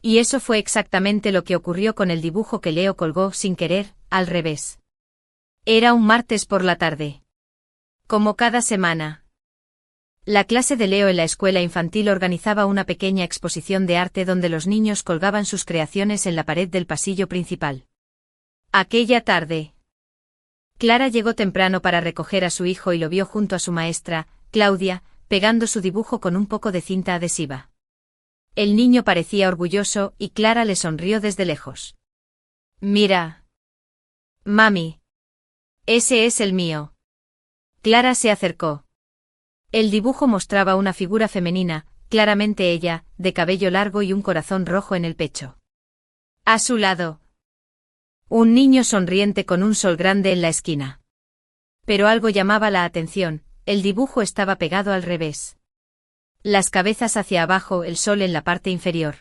Y eso fue exactamente lo que ocurrió con el dibujo que Leo colgó sin querer, al revés. Era un martes por la tarde. Como cada semana. La clase de Leo en la escuela infantil organizaba una pequeña exposición de arte donde los niños colgaban sus creaciones en la pared del pasillo principal. Aquella tarde, Clara llegó temprano para recoger a su hijo y lo vio junto a su maestra, Claudia, pegando su dibujo con un poco de cinta adhesiva. El niño parecía orgulloso y Clara le sonrió desde lejos. «Mira. Mami. Ese es el mío». Clara se acercó. El dibujo mostraba una figura femenina, claramente ella, de cabello largo y un corazón rojo en el pecho. A su lado, un niño sonriente con un sol grande en la esquina. Pero algo llamaba la atención, el dibujo estaba pegado al revés. Las cabezas hacia abajo, el sol en la parte inferior.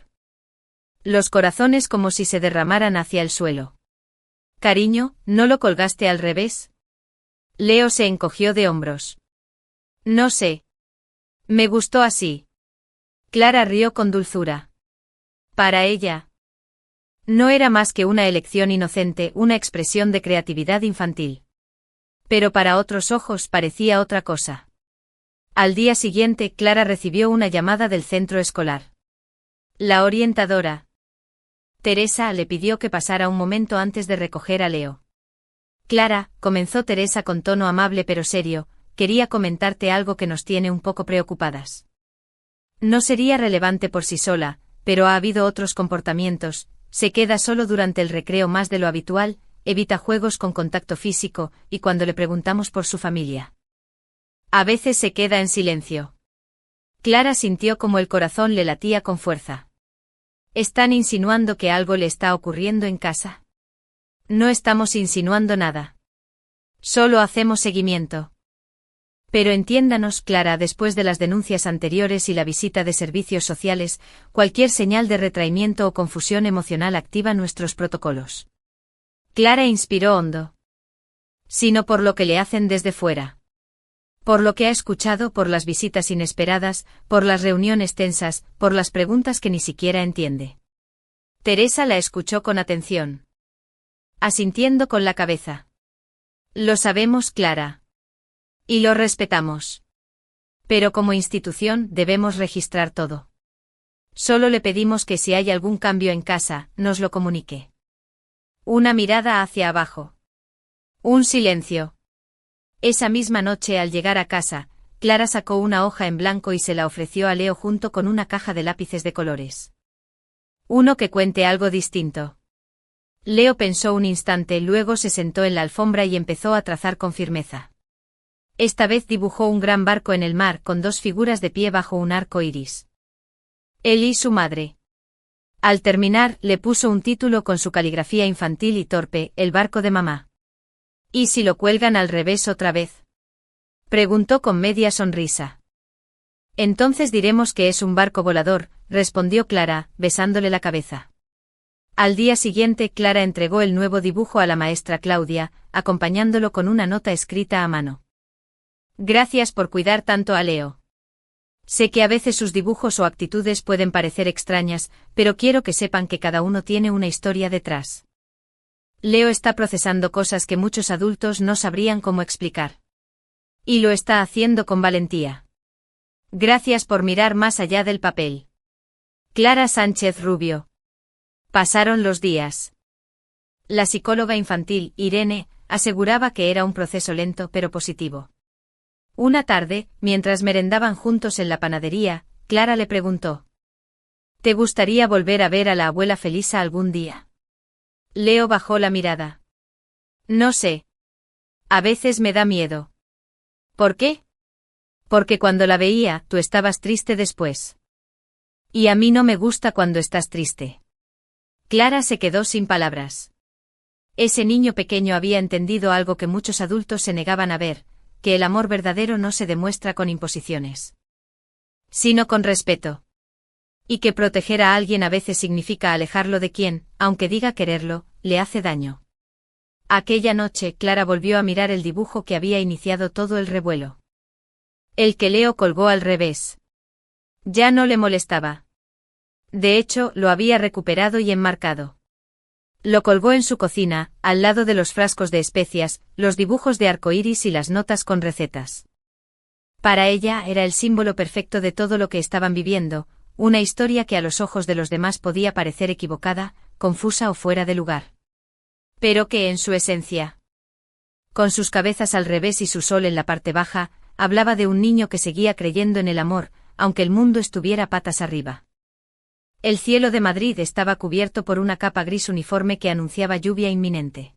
Los corazones como si se derramaran hacia el suelo. «Cariño, ¿no lo colgaste al revés?» Leo se encogió de hombros. «No sé. Me gustó así». Clara rió con dulzura. Para ella, no era más que una elección inocente, una expresión de creatividad infantil. Pero para otros ojos parecía otra cosa. Al día siguiente, Clara recibió una llamada del centro escolar. La orientadora, Teresa, le pidió que pasara un momento antes de recoger a Leo. «Clara», comenzó Teresa con tono amable pero serio, «quería comentarte algo que nos tiene un poco preocupadas. No sería relevante por sí sola, pero ha habido otros comportamientos, se queda solo durante el recreo más de lo habitual, evita juegos con contacto físico, y cuando le preguntamos por su familia, a veces se queda en silencio». Clara sintió como el corazón le latía con fuerza. «¿Están insinuando que algo le está ocurriendo en casa?» «No estamos insinuando nada. Solo hacemos seguimiento». «Pero entiéndanos, Clara, después de las denuncias anteriores y la visita de servicios sociales, cualquier señal de retraimiento o confusión emocional activa nuestros protocolos». Clara inspiró hondo. «Sino por lo que le hacen desde fuera. Por lo que ha escuchado, por las visitas inesperadas, por las reuniones tensas, por las preguntas que ni siquiera entiende». Teresa la escuchó con atención, asintiendo con la cabeza. «Lo sabemos, Clara. Y lo respetamos. Pero como institución debemos registrar todo. Solo le pedimos que si hay algún cambio en casa, nos lo comunique». Una mirada hacia abajo. Un silencio. Esa misma noche, al llegar a casa, Clara sacó una hoja en blanco y se la ofreció a Leo junto con una caja de lápices de colores. «Uno que cuente algo distinto». Leo pensó un instante, luego se sentó en la alfombra y empezó a trazar con firmeza. Esta vez dibujó un gran barco en el mar con dos figuras de pie bajo un arco iris. Él y su madre. Al terminar, le puso un título con su caligrafía infantil y torpe, «El barco de mamá». «¿Y si lo cuelgan al revés otra vez?», preguntó con media sonrisa. «Entonces diremos que es un barco volador», respondió Clara, besándole la cabeza. Al día siguiente, Clara entregó el nuevo dibujo a la maestra Claudia, acompañándolo con una nota escrita a mano. «Gracias por cuidar tanto a Leo. Sé que a veces sus dibujos o actitudes pueden parecer extrañas, pero quiero que sepan que cada uno tiene una historia detrás. Leo está procesando cosas que muchos adultos no sabrían cómo explicar. Y lo está haciendo con valentía. Gracias por mirar más allá del papel. Clara Sánchez Rubio». Pasaron los días. La psicóloga infantil, Irene, aseguraba que era un proceso lento pero positivo. Una tarde, mientras merendaban juntos en la panadería, Clara le preguntó: «¿Te gustaría volver a ver a la abuela Felisa algún día?». Leo bajó la mirada. «No sé. A veces me da miedo». «¿Por qué?». «Porque cuando la veía, tú estabas triste después. Y a mí no me gusta cuando estás triste». Clara se quedó sin palabras. Ese niño pequeño había entendido algo que muchos adultos se negaban a ver, que el amor verdadero no se demuestra con imposiciones, sino con respeto. Y que proteger a alguien a veces significa alejarlo de quien, aunque diga quererlo, le hace daño. Aquella noche, Clara volvió a mirar el dibujo que había iniciado todo el revuelo. El que Leo colgó al revés. Ya no le molestaba. De hecho, lo había recuperado y enmarcado. Lo colgó en su cocina, al lado de los frascos de especias, los dibujos de arcoíris y las notas con recetas. Para ella era el símbolo perfecto de todo lo que estaban viviendo, una historia que a los ojos de los demás podía parecer equivocada, confusa o fuera de lugar. Pero que en su esencia, con sus cabezas al revés y su sol en la parte baja, hablaba de un niño que seguía creyendo en el amor, aunque el mundo estuviera patas arriba. El cielo de Madrid estaba cubierto por una capa gris uniforme que anunciaba lluvia inminente.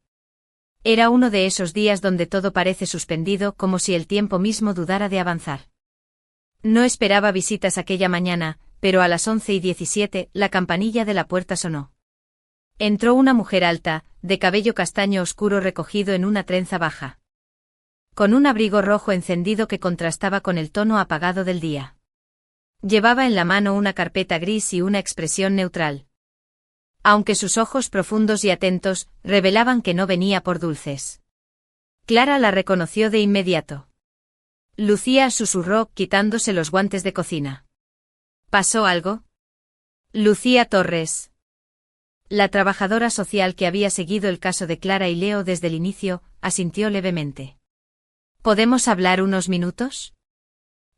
Era uno de esos días donde todo parece suspendido, como si el tiempo mismo dudara de avanzar. No esperaba visitas aquella mañana, pero a las 11:17 la campanilla de la puerta sonó. Entró una mujer alta, de cabello castaño oscuro recogido en una trenza baja. Con un abrigo rojo encendido que contrastaba con el tono apagado del día. Llevaba en la mano una carpeta gris y una expresión neutral. Aunque sus ojos profundos y atentos revelaban que no venía por dulces. Clara la reconoció de inmediato. Lucía susurró, quitándose los guantes de cocina. ¿Pasó algo? Lucía Torres. La trabajadora social que había seguido el caso de Clara y Leo desde el inicio, asintió levemente. ¿Podemos hablar unos minutos?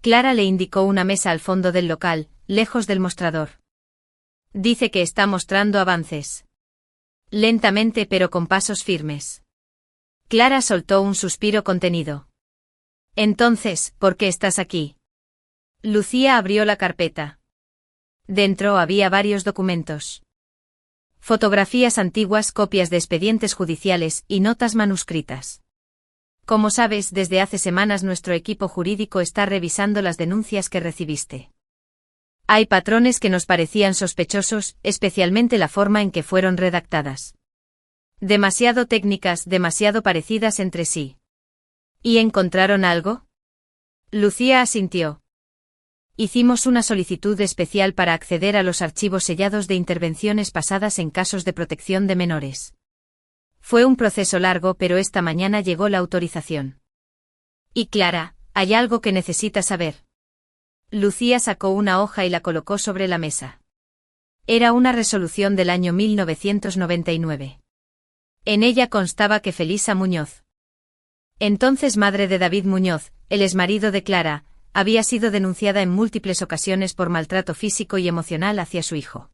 Clara le indicó una mesa al fondo del local, lejos del mostrador. Dice que está mostrando avances. Lentamente pero con pasos firmes. Clara soltó un suspiro contenido. Entonces, ¿por qué estás aquí? Lucía abrió la carpeta. Dentro había varios documentos. Fotografías antiguas, copias de expedientes judiciales y notas manuscritas. Como sabes, desde hace semanas nuestro equipo jurídico está revisando las denuncias que recibiste. Hay patrones que nos parecían sospechosos, especialmente la forma en que fueron redactadas. Demasiado técnicas, demasiado parecidas entre sí. ¿Y encontraron algo? Lucía asintió. Hicimos una solicitud especial para acceder a los archivos sellados de intervenciones pasadas en casos de protección de menores. Fue un proceso largo, pero esta mañana llegó la autorización. Y Clara, hay algo que necesitas saber. Lucía sacó una hoja y la colocó sobre la mesa. Era una resolución del año 1999. En ella constaba que Felisa Muñoz, entonces madre de David Muñoz, el exmarido de Clara, había sido denunciada en múltiples ocasiones por maltrato físico y emocional hacia su hijo.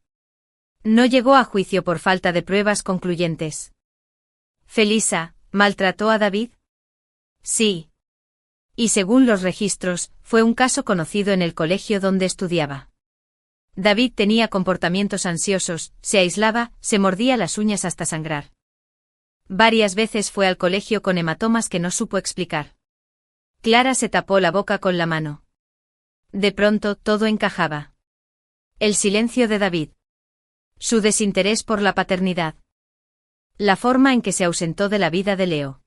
No llegó a juicio por falta de pruebas concluyentes. ¿Felisa maltrató a David? Sí. Y según los registros, fue un caso conocido en el colegio donde estudiaba. David tenía comportamientos ansiosos, se aislaba, se mordía las uñas hasta sangrar. Varias veces fue al colegio con hematomas que no supo explicar. Clara se tapó la boca con la mano. De pronto todo encajaba. El silencio de David. Su desinterés por la paternidad. La forma en que se ausentó de la vida de Leo.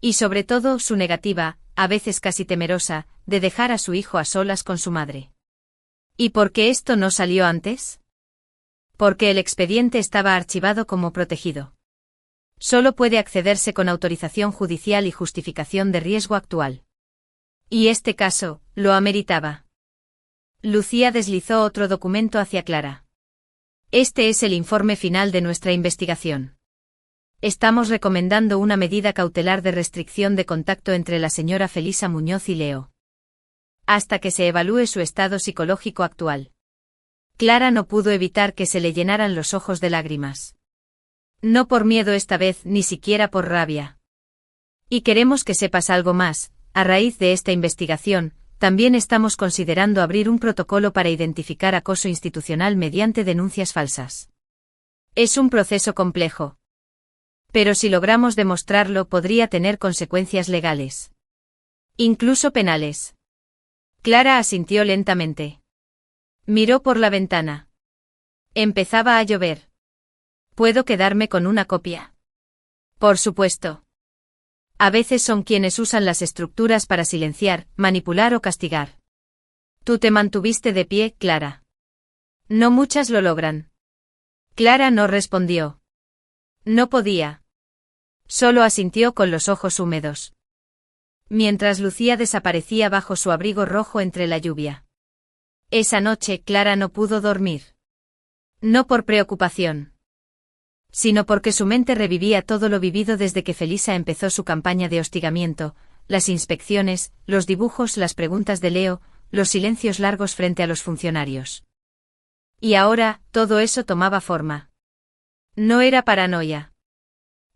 Y sobre todo su negativa, a veces casi temerosa, de dejar a su hijo a solas con su madre. ¿Y por qué esto no salió antes? Porque el expediente estaba archivado como protegido. Solo puede accederse con autorización judicial y justificación de riesgo actual. Y este caso, lo ameritaba. Lucía deslizó otro documento hacia Clara. Este es el informe final de nuestra investigación. Estamos recomendando una medida cautelar de restricción de contacto entre la señora Felisa Muñoz y Leo. Hasta que se evalúe su estado psicológico actual. Clara no pudo evitar que se le llenaran los ojos de lágrimas. No por miedo esta vez, ni siquiera por rabia. Y queremos que sepas algo más. A raíz de esta investigación, también estamos considerando abrir un protocolo para identificar acoso institucional mediante denuncias falsas. Es un proceso complejo. Pero si logramos demostrarlo podría tener consecuencias legales. Incluso penales. Clara asintió lentamente. Miró por la ventana. Empezaba a llover. ¿Puedo quedarme con una copia? Por supuesto. A veces son quienes usan las estructuras para silenciar, manipular o castigar. Tú te mantuviste de pie, Clara. No muchas lo logran. Clara no respondió. No podía. Solo asintió con los ojos húmedos. Mientras Lucía desaparecía bajo su abrigo rojo entre la lluvia. Esa noche Clara no pudo dormir. No por preocupación, sino porque su mente revivía todo lo vivido desde que Felisa empezó su campaña de hostigamiento, las inspecciones, los dibujos, las preguntas de Leo, los silencios largos frente a los funcionarios. Y ahora, todo eso tomaba forma. No era paranoia.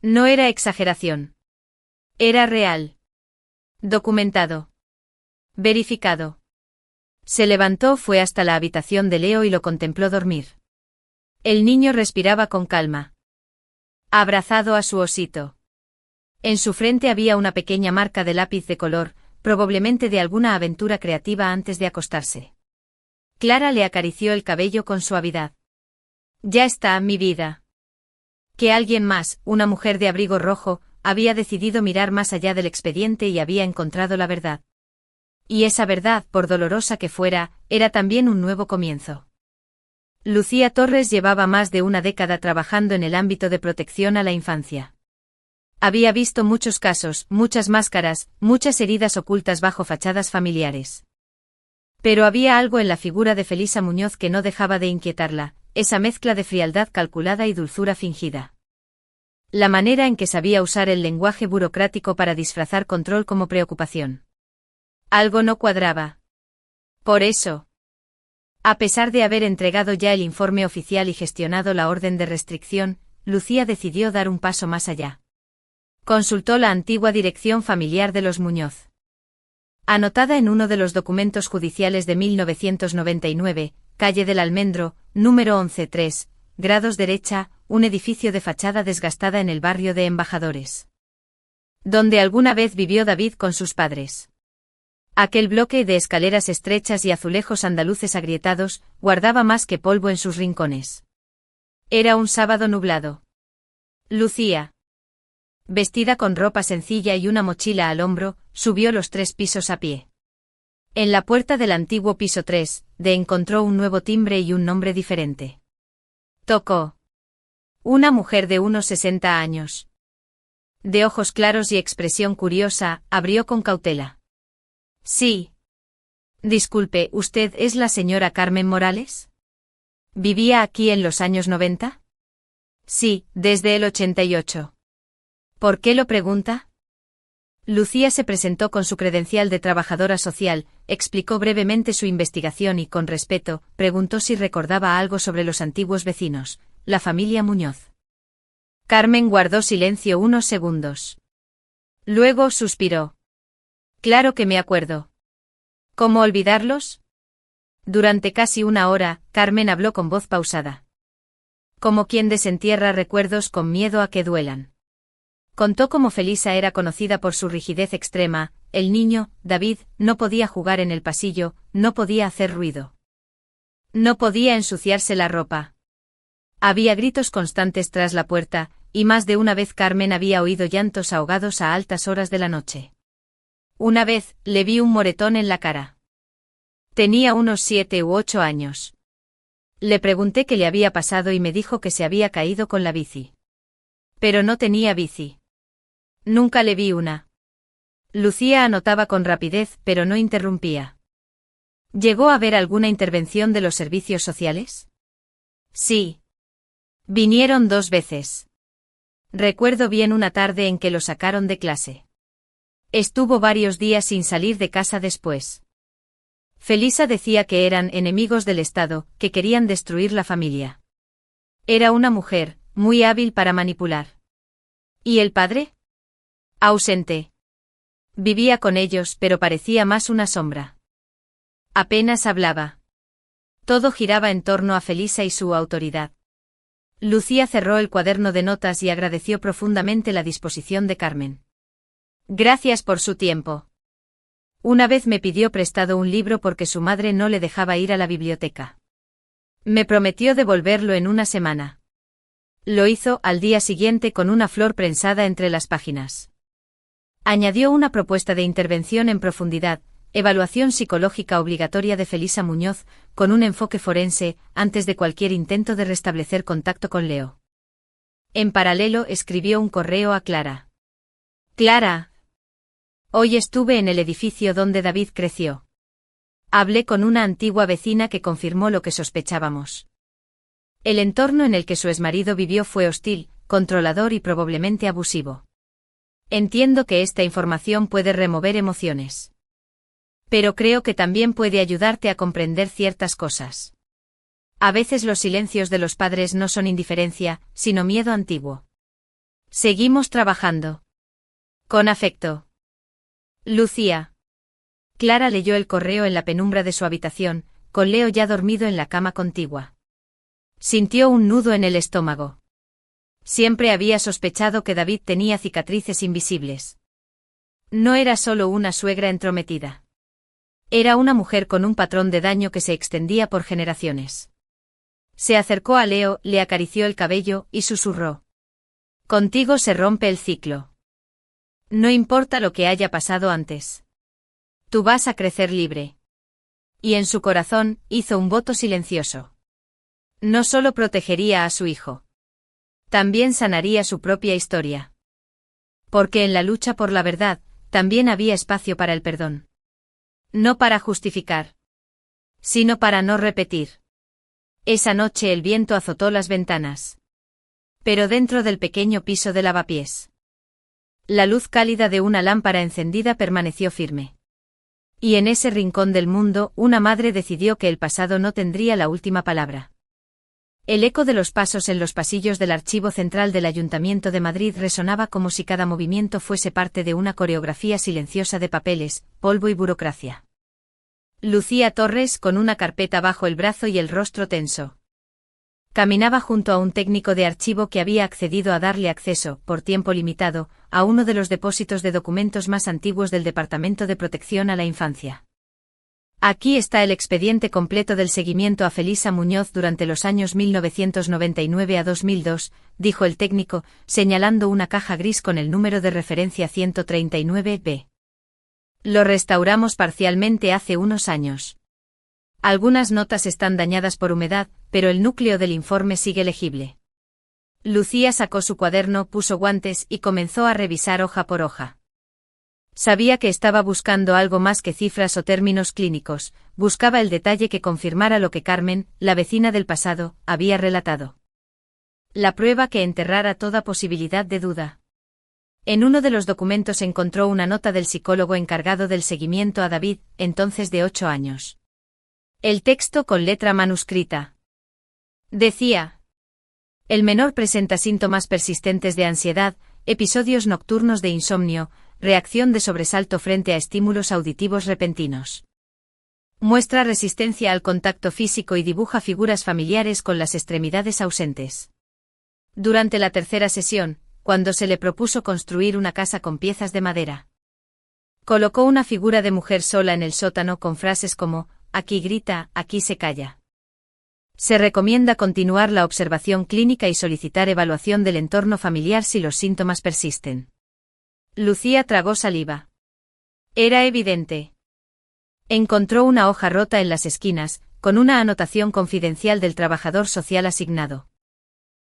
No era exageración. Era real. Documentado. Verificado. Se levantó, fue hasta la habitación de Leo y lo contempló dormir. El niño respiraba con calma. Abrazado a su osito. En su frente había una pequeña marca de lápiz de color, probablemente de alguna aventura creativa antes de acostarse. Clara le acarició el cabello con suavidad. Ya está, mi vida. Que alguien más, una mujer de abrigo rojo, había decidido mirar más allá del expediente y había encontrado la verdad. Y esa verdad, por dolorosa que fuera, era también un nuevo comienzo. Lucía Torres llevaba más de una década trabajando en el ámbito de protección a la infancia. Había visto muchos casos, muchas máscaras, muchas heridas ocultas bajo fachadas familiares. Pero había algo en la figura de Felisa Muñoz que no dejaba de inquietarla, esa mezcla de frialdad calculada y dulzura fingida. La manera en que sabía usar el lenguaje burocrático para disfrazar control como preocupación. Algo no cuadraba. Por eso, a pesar de haber entregado ya el informe oficial y gestionado la orden de restricción, Lucía decidió dar un paso más allá. Consultó la antigua dirección familiar de los Muñoz. Anotada en uno de los documentos judiciales de 1999, calle del Almendro, número 11-3, grados derecha, un edificio de fachada desgastada en el barrio de Embajadores. Donde alguna vez vivió David con sus padres. Aquel bloque de escaleras estrechas y azulejos andaluces agrietados, guardaba más que polvo en sus rincones. Era un sábado nublado. Lucía, vestida con ropa sencilla y una mochila al hombro, subió los 3 pisos a pie. En la puerta del antiguo piso 3, encontró un nuevo timbre y un nombre diferente. Tocó. Una mujer de unos 60 años. De ojos claros y expresión curiosa, abrió con cautela. Sí. Disculpe, ¿usted es la señora Carmen Morales? ¿Vivía aquí en los años 90? Sí, desde el 88. ¿Por qué lo pregunta? Lucía se presentó con su credencial de trabajadora social, explicó brevemente su investigación y, con respeto, preguntó si recordaba algo sobre los antiguos vecinos, la familia Muñoz. Carmen guardó silencio unos segundos. Luego suspiró. Claro que me acuerdo. ¿Cómo olvidarlos? Durante casi una hora, Carmen habló con voz pausada. Como quien desentierra recuerdos con miedo a que duelan. Contó cómo Felisa era conocida por su rigidez extrema, el niño, David, no podía jugar en el pasillo, no podía hacer ruido. No podía ensuciarse la ropa. Había gritos constantes tras la puerta, y más de una vez Carmen había oído llantos ahogados a altas horas de la noche. Una vez, le vi un moretón en la cara. Tenía unos 7 u 8 años. Le pregunté qué le había pasado y me dijo que se había caído con la bici. Pero no tenía bici. Nunca le vi una. Lucía anotaba con rapidez, pero no interrumpía. ¿Llegó a ver alguna intervención de los servicios sociales? Sí. Vinieron 2 veces. Recuerdo bien una tarde en que lo sacaron de clase. Estuvo varios días sin salir de casa después. Felisa decía que eran enemigos del Estado, que querían destruir la familia. Era una mujer, muy hábil para manipular. ¿Y el padre? Ausente. Vivía con ellos, pero parecía más una sombra. Apenas hablaba. Todo giraba en torno a Felisa y su autoridad. Lucía cerró el cuaderno de notas y agradeció profundamente la disposición de Carmen. Gracias por su tiempo. Una vez me pidió prestado un libro porque su madre no le dejaba ir a la biblioteca. Me prometió devolverlo en una semana. Lo hizo al día siguiente con una flor prensada entre las páginas. Añadió una propuesta de intervención en profundidad, evaluación psicológica obligatoria de Felisa Muñoz, con un enfoque forense, antes de cualquier intento de restablecer contacto con Leo. En paralelo escribió un correo a Clara. Clara. Hoy estuve en el edificio donde David creció. Hablé con una antigua vecina que confirmó lo que sospechábamos. El entorno en el que su exmarido vivió fue hostil, controlador y probablemente abusivo. Entiendo que esta información puede remover emociones. Pero creo que también puede ayudarte a comprender ciertas cosas. A veces los silencios de los padres no son indiferencia, sino miedo antiguo. Seguimos trabajando. Con afecto. Lucía. Clara leyó el correo en la penumbra de su habitación, con Leo ya dormido en la cama contigua. Sintió un nudo en el estómago. Siempre había sospechado que David tenía cicatrices invisibles. No era solo una suegra entrometida. Era una mujer con un patrón de daño que se extendía por generaciones. Se acercó a Leo, le acarició el cabello y susurró. Contigo se rompe el ciclo. No importa lo que haya pasado antes. Tú vas a crecer libre. Y en su corazón hizo un voto silencioso. No solo protegería a su hijo. También sanaría su propia historia. Porque en la lucha por la verdad, también había espacio para el perdón. No para justificar. Sino para no repetir. Esa noche el viento azotó las ventanas. Pero dentro del pequeño piso de lavapiés. La luz cálida de una lámpara encendida permaneció firme. Y en ese rincón del mundo, una madre decidió que el pasado no tendría la última palabra. El eco de los pasos en los pasillos del Archivo Central del Ayuntamiento de Madrid resonaba como si cada movimiento fuese parte de una coreografía silenciosa de papeles, polvo y burocracia. Lucía Torres, con una carpeta bajo el brazo y el rostro tenso. Caminaba junto a un técnico de archivo que había accedido a darle acceso, por tiempo limitado, a uno de los depósitos de documentos más antiguos del Departamento de Protección a la Infancia. Aquí está el expediente completo del seguimiento a Felisa Muñoz durante los años 1999 a 2002, dijo el técnico, señalando una caja gris con el número de referencia 139B. Lo restauramos parcialmente hace unos años. Algunas notas están dañadas por humedad, pero el núcleo del informe sigue legible. Lucía sacó su cuaderno, puso guantes y comenzó a revisar hoja por hoja. Sabía que estaba buscando algo más que cifras o términos clínicos, buscaba el detalle que confirmara lo que Carmen, la vecina del pasado, había relatado. La prueba que enterrara toda posibilidad de duda. En uno de los documentos encontró una nota del psicólogo encargado del seguimiento a David, entonces de 8 años. El texto con letra manuscrita. Decía: el menor presenta síntomas persistentes de ansiedad, episodios nocturnos de insomnio, reacción de sobresalto frente a estímulos auditivos repentinos. Muestra resistencia al contacto físico y dibuja figuras familiares con las extremidades ausentes. Durante la tercera sesión, cuando se le propuso construir una casa con piezas de madera, colocó una figura de mujer sola en el sótano con frases como: aquí grita, aquí se calla. Se recomienda continuar la observación clínica y solicitar evaluación del entorno familiar si los síntomas persisten. Lucía tragó saliva. Era evidente. Encontró una hoja rota en las esquinas, con una anotación confidencial del trabajador social asignado.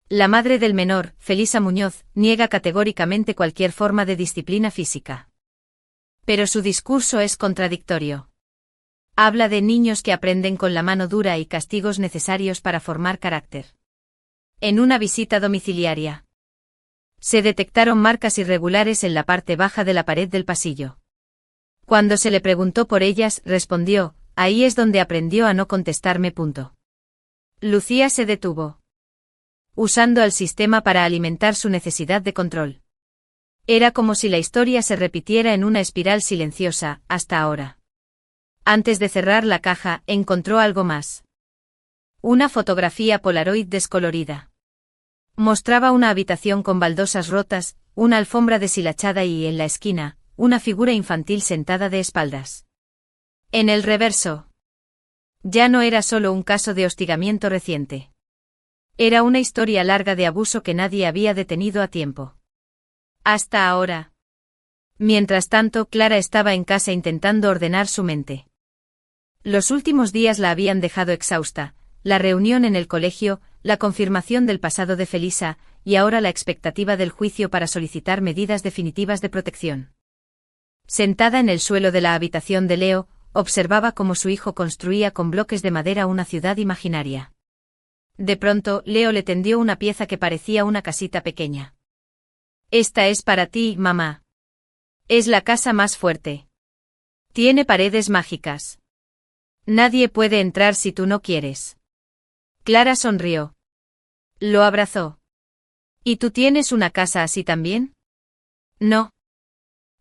La madre del menor, Felisa Muñoz, niega categóricamente cualquier forma de disciplina física. Pero su discurso es contradictorio. Habla de niños que aprenden con la mano dura y castigos necesarios para formar carácter. En una visita domiciliaria, se detectaron marcas irregulares en la parte baja de la pared del pasillo. Cuando se le preguntó por ellas, respondió: ahí es donde aprendió a no contestarme. Lucía se detuvo, usando al sistema para alimentar su necesidad de control. Era como si la historia se repitiera en una espiral silenciosa, hasta ahora. Antes de cerrar la caja, encontró algo más. Una fotografía Polaroid descolorida. Mostraba una habitación con baldosas rotas, una alfombra deshilachada y, en la esquina, una figura infantil sentada de espaldas. En el reverso, ya no era solo un caso de hostigamiento reciente. Era una historia larga de abuso que nadie había detenido a tiempo. Hasta ahora. Mientras tanto, Clara estaba en casa intentando ordenar su mente. Los últimos días la habían dejado exhausta: la reunión en el colegio, la confirmación del pasado de Felisa, y ahora la expectativa del juicio para solicitar medidas definitivas de protección. Sentada en el suelo de la habitación de Leo, observaba cómo su hijo construía con bloques de madera una ciudad imaginaria. De pronto, Leo le tendió una pieza que parecía una casita pequeña. «Esta es para ti, mamá. Es la casa más fuerte. Tiene paredes mágicas. Nadie puede entrar si tú no quieres». Clara sonrió. Lo abrazó. «¿Y tú tienes una casa así también?» «No.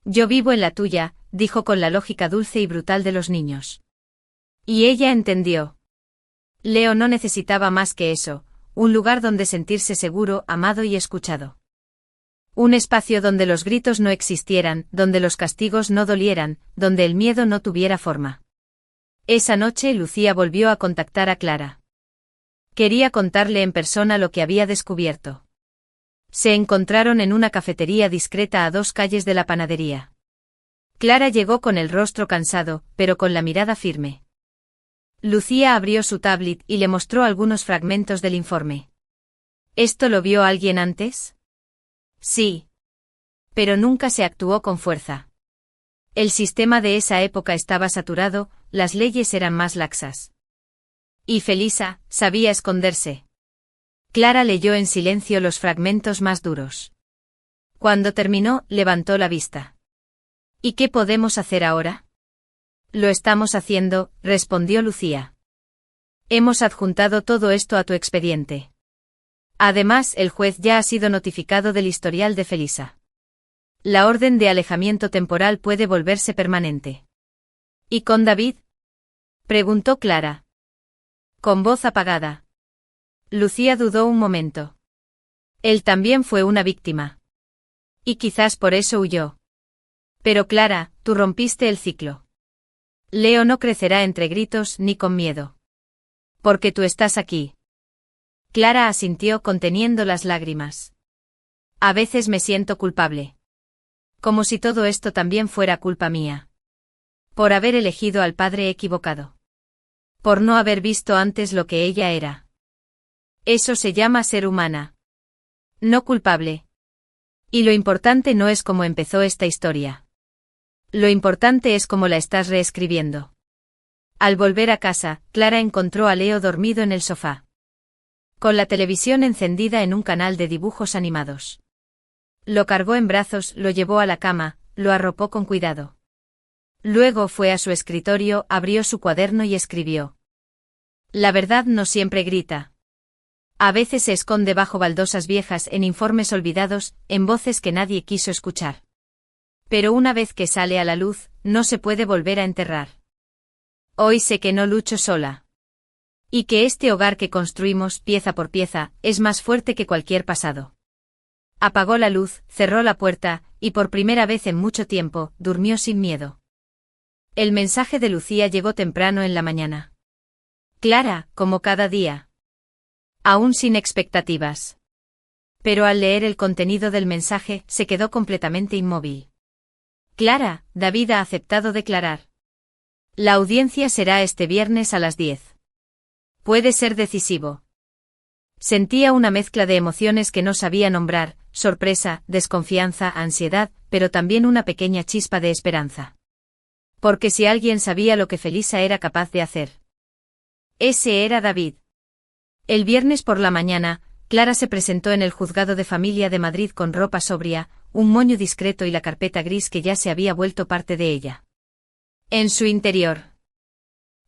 Yo vivo en la tuya», dijo con la lógica dulce y brutal de los niños. Y ella entendió. Leo no necesitaba más que eso, un lugar donde sentirse seguro, amado y escuchado. Un espacio donde los gritos no existieran, donde los castigos no dolieran, donde el miedo no tuviera forma. Esa noche Lucía volvió a contactar a Clara. Quería contarle en persona lo que había descubierto. Se encontraron en una cafetería discreta a 2 calles de la panadería. Clara llegó con el rostro cansado, pero con la mirada firme. Lucía abrió su tablet y le mostró algunos fragmentos del informe. ¿Esto lo vio alguien antes? Sí. Pero nunca se actuó con fuerza. El sistema de esa época estaba saturado, las leyes eran más laxas. Y Felisa sabía esconderse. Clara leyó en silencio los fragmentos más duros. Cuando terminó, levantó la vista. ¿Y qué podemos hacer ahora? Lo estamos haciendo, respondió Lucía. Hemos adjuntado todo esto a tu expediente. Además, el juez ya ha sido notificado del historial de Felisa. La orden de alejamiento temporal puede volverse permanente. ¿Y con David?, preguntó Clara. Con voz apagada. Lucía dudó un momento. Él también fue una víctima. Y quizás por eso huyó. Pero Clara, tú rompiste el ciclo. Leo no crecerá entre gritos ni con miedo. Porque tú estás aquí. Clara asintió conteniendo las lágrimas. A veces me siento culpable. Como si todo esto también fuera culpa mía. Por haber elegido al padre equivocado. Por no haber visto antes lo que ella era. Eso se llama ser humana. No culpable. Y lo importante no es cómo empezó esta historia. Lo importante es cómo la estás reescribiendo. Al volver a casa, Clara encontró a Leo dormido en el sofá. Con la televisión encendida en un canal de dibujos animados. Lo cargó en brazos, lo llevó a la cama, lo arropó con cuidado. Luego fue a su escritorio, abrió su cuaderno y escribió. La verdad no siempre grita. A veces se esconde bajo baldosas viejas, en informes olvidados, en voces que nadie quiso escuchar. Pero una vez que sale a la luz, no se puede volver a enterrar. Hoy sé que no lucho sola. Y que este hogar que construimos, pieza por pieza, es más fuerte que cualquier pasado. Apagó la luz, cerró la puerta, y por primera vez en mucho tiempo, durmió sin miedo. El mensaje de Lucía llegó temprano en la mañana. Clara, como cada día. Aún sin expectativas. Pero al leer el contenido del mensaje, se quedó completamente inmóvil. Clara, David ha aceptado declarar. La audiencia será este viernes a las 10. Puede ser decisivo. Sentía una mezcla de emociones que no sabía nombrar, sorpresa, desconfianza, ansiedad, pero también una pequeña chispa de esperanza. Porque si alguien sabía lo que Felisa era capaz de hacer. Ese era David. El viernes por la mañana, Clara se presentó en el juzgado de familia de Madrid con ropa sobria, un moño discreto y la carpeta gris que ya se había vuelto parte de ella. En su interior.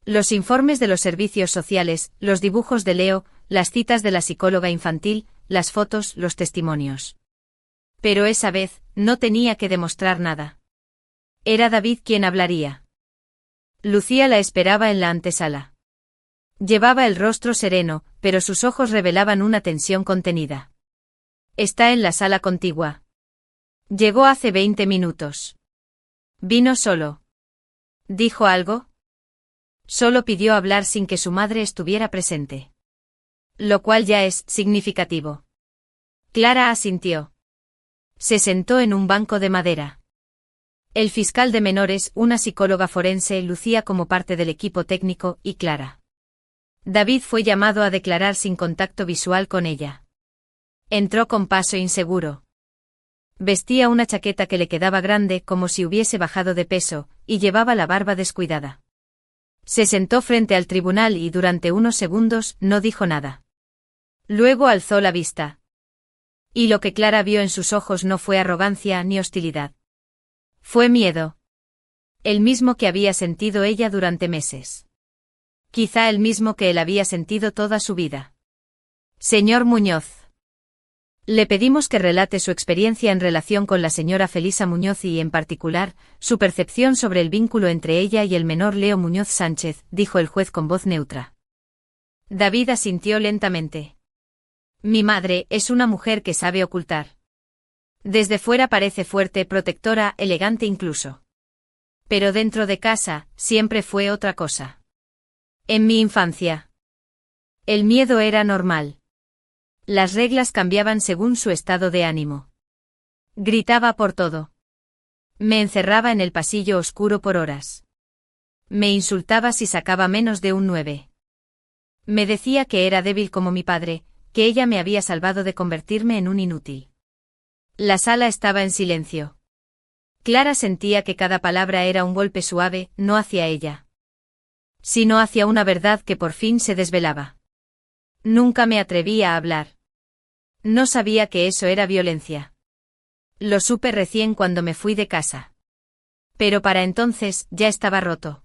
Los informes de los servicios sociales, los dibujos de Leo, las citas de la psicóloga infantil, las fotos, los testimonios. Pero esa vez, no tenía que demostrar nada. Era David quien hablaría. Lucía la esperaba en la antesala. Llevaba el rostro sereno, pero sus ojos revelaban una tensión contenida. Está en la sala contigua. Llegó hace 20 minutos. Vino solo. ¿Dijo algo? Solo pidió hablar sin que su madre estuviera presente. Lo cual ya es significativo. Clara asintió. Se sentó en un banco de madera. El fiscal de menores, una psicóloga forense, Lucía como parte del equipo técnico, y Clara. David fue llamado a declarar sin contacto visual con ella. Entró con paso inseguro. Vestía una chaqueta que le quedaba grande como si hubiese bajado de peso, y llevaba la barba descuidada. Se sentó frente al tribunal y durante unos segundos no dijo nada. Luego alzó la vista. Y lo que Clara vio en sus ojos no fue arrogancia ni hostilidad. Fue miedo. El mismo que había sentido ella durante meses. Quizá el mismo que él había sentido toda su vida. Señor Muñoz. Le pedimos que relate su experiencia en relación con la señora Felisa Muñoz y, en particular, su percepción sobre el vínculo entre ella y el menor Leo Muñoz Sánchez, dijo el juez con voz neutra. David asintió lentamente. Mi madre es una mujer que sabe ocultar. Desde fuera parece fuerte, protectora, elegante incluso. Pero dentro de casa, siempre fue otra cosa. En mi infancia. El miedo era normal. Las reglas cambiaban según su estado de ánimo. Gritaba por todo. Me encerraba en el pasillo oscuro por horas. Me insultaba si sacaba menos de un 9. Me decía que era débil como mi padre, que ella me había salvado de convertirme en un inútil. La sala estaba en silencio. Clara sentía que cada palabra era un golpe suave, no hacia ella, sino hacia una verdad que por fin se desvelaba. Nunca me atreví a hablar. No sabía que eso era violencia. Lo supe recién cuando me fui de casa. Pero para entonces ya estaba roto.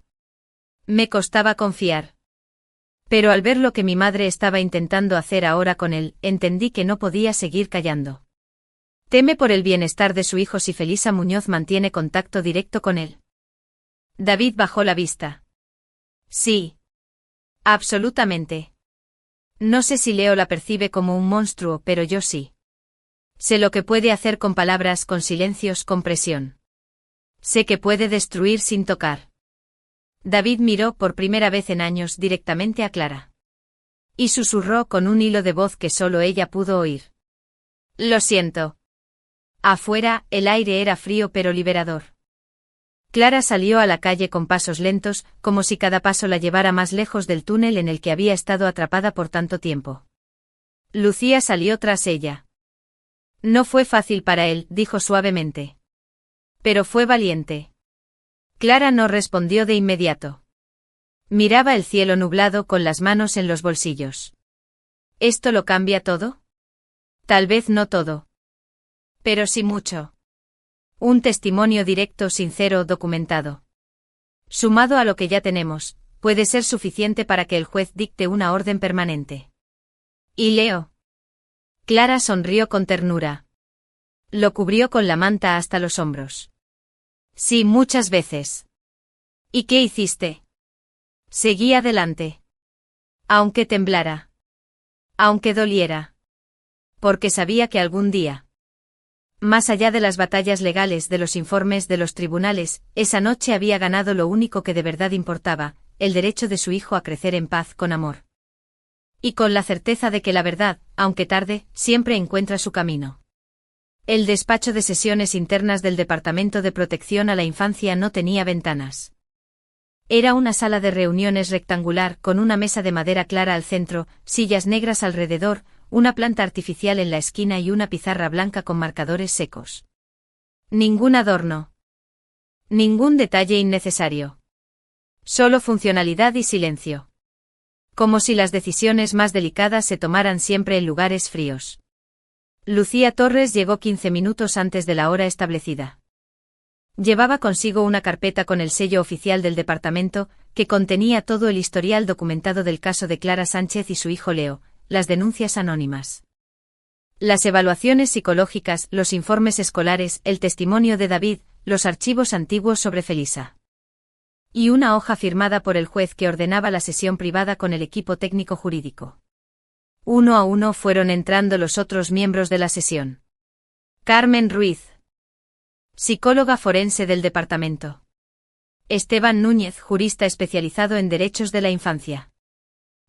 Me costaba confiar. Pero al ver lo que mi madre estaba intentando hacer ahora con él, entendí que no podía seguir callando. Teme por el bienestar de su hijo si Felisa Muñoz mantiene contacto directo con él. David bajó la vista. Sí. Absolutamente. No sé si Leo la percibe como un monstruo, pero yo sí. Sé lo que puede hacer con palabras, con silencios, con presión. Sé que puede destruir sin tocar. David miró por primera vez en años directamente a Clara. Y susurró con un hilo de voz que solo ella pudo oír. Lo siento. Afuera, el aire era frío pero liberador. Clara salió a la calle con pasos lentos, como si cada paso la llevara más lejos del túnel en el que había estado atrapada por tanto tiempo. Lucía salió tras ella. No fue fácil para él, dijo suavemente. Pero fue valiente. Clara no respondió de inmediato. Miraba el cielo nublado con las manos en los bolsillos. ¿Esto lo cambia todo? Tal vez no todo. Pero sí mucho. Un testimonio directo, sincero, documentado. Sumado a lo que ya tenemos, puede ser suficiente para que el juez dicte una orden permanente. ¿Y Leo? Clara sonrió con ternura. Lo cubrió con la manta hasta los hombros. Sí, muchas veces. ¿Y qué hiciste? Seguí adelante. Aunque temblara. Aunque doliera. Porque sabía que algún día. Más allá de las batallas legales, de los informes de los tribunales, esa noche había ganado lo único que de verdad importaba, el derecho de su hijo a crecer en paz con amor. Y con la certeza de que la verdad, aunque tarde, siempre encuentra su camino. El despacho de sesiones internas del Departamento de Protección a la Infancia no tenía ventanas. Era una sala de reuniones rectangular con una mesa de madera clara al centro, sillas negras alrededor, una planta artificial en la esquina y una pizarra blanca con marcadores secos. Ningún adorno. Ningún detalle innecesario. Solo funcionalidad y silencio. Como si las decisiones más delicadas se tomaran siempre en lugares fríos. Lucía Torres llegó 15 minutos antes de la hora establecida. Llevaba consigo una carpeta con el sello oficial del departamento, que contenía todo el historial documentado del caso de Clara Sánchez y su hijo Leo, las denuncias anónimas, las evaluaciones psicológicas, los informes escolares, el testimonio de David, los archivos antiguos sobre Felisa. Y una hoja firmada por el juez que ordenaba la sesión privada con el equipo técnico jurídico. Uno a uno fueron entrando los otros miembros de la sesión. Carmen Ruiz, psicóloga forense del departamento. Esteban Núñez, jurista especializado en derechos de la infancia.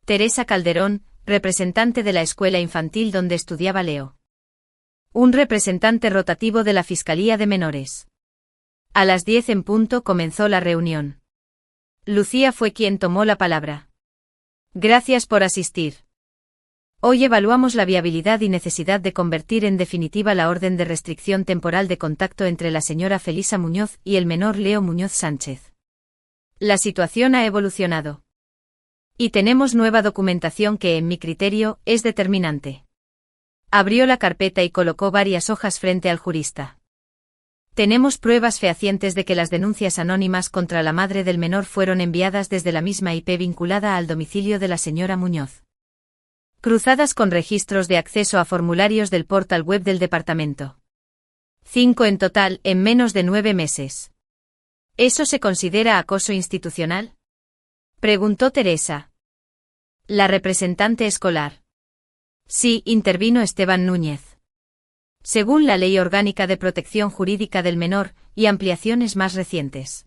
Teresa Calderón, representante de la escuela infantil donde estudiaba Leo. Un representante rotativo de la Fiscalía de Menores. A las 10 en punto comenzó la reunión. Lucía fue quien tomó la palabra. Gracias por asistir. Hoy evaluamos la viabilidad y necesidad de convertir en definitiva la orden de restricción temporal de contacto entre la señora Felisa Muñoz y el menor Leo Muñoz Sánchez. La situación ha evolucionado. Y tenemos nueva documentación que, en mi criterio, es determinante. Abrió la carpeta y colocó varias hojas frente al jurista. Tenemos pruebas fehacientes de que las denuncias anónimas contra la madre del menor fueron enviadas desde la misma IP vinculada al domicilio de la señora Muñoz, cruzadas con registros de acceso a formularios del portal web del departamento. 5 en total, en menos de 9 meses. ¿Eso se considera acoso institucional?, preguntó Teresa, la representante escolar. Sí, intervino Esteban Núñez. Según la Ley Orgánica de Protección Jurídica del Menor, y ampliaciones más recientes,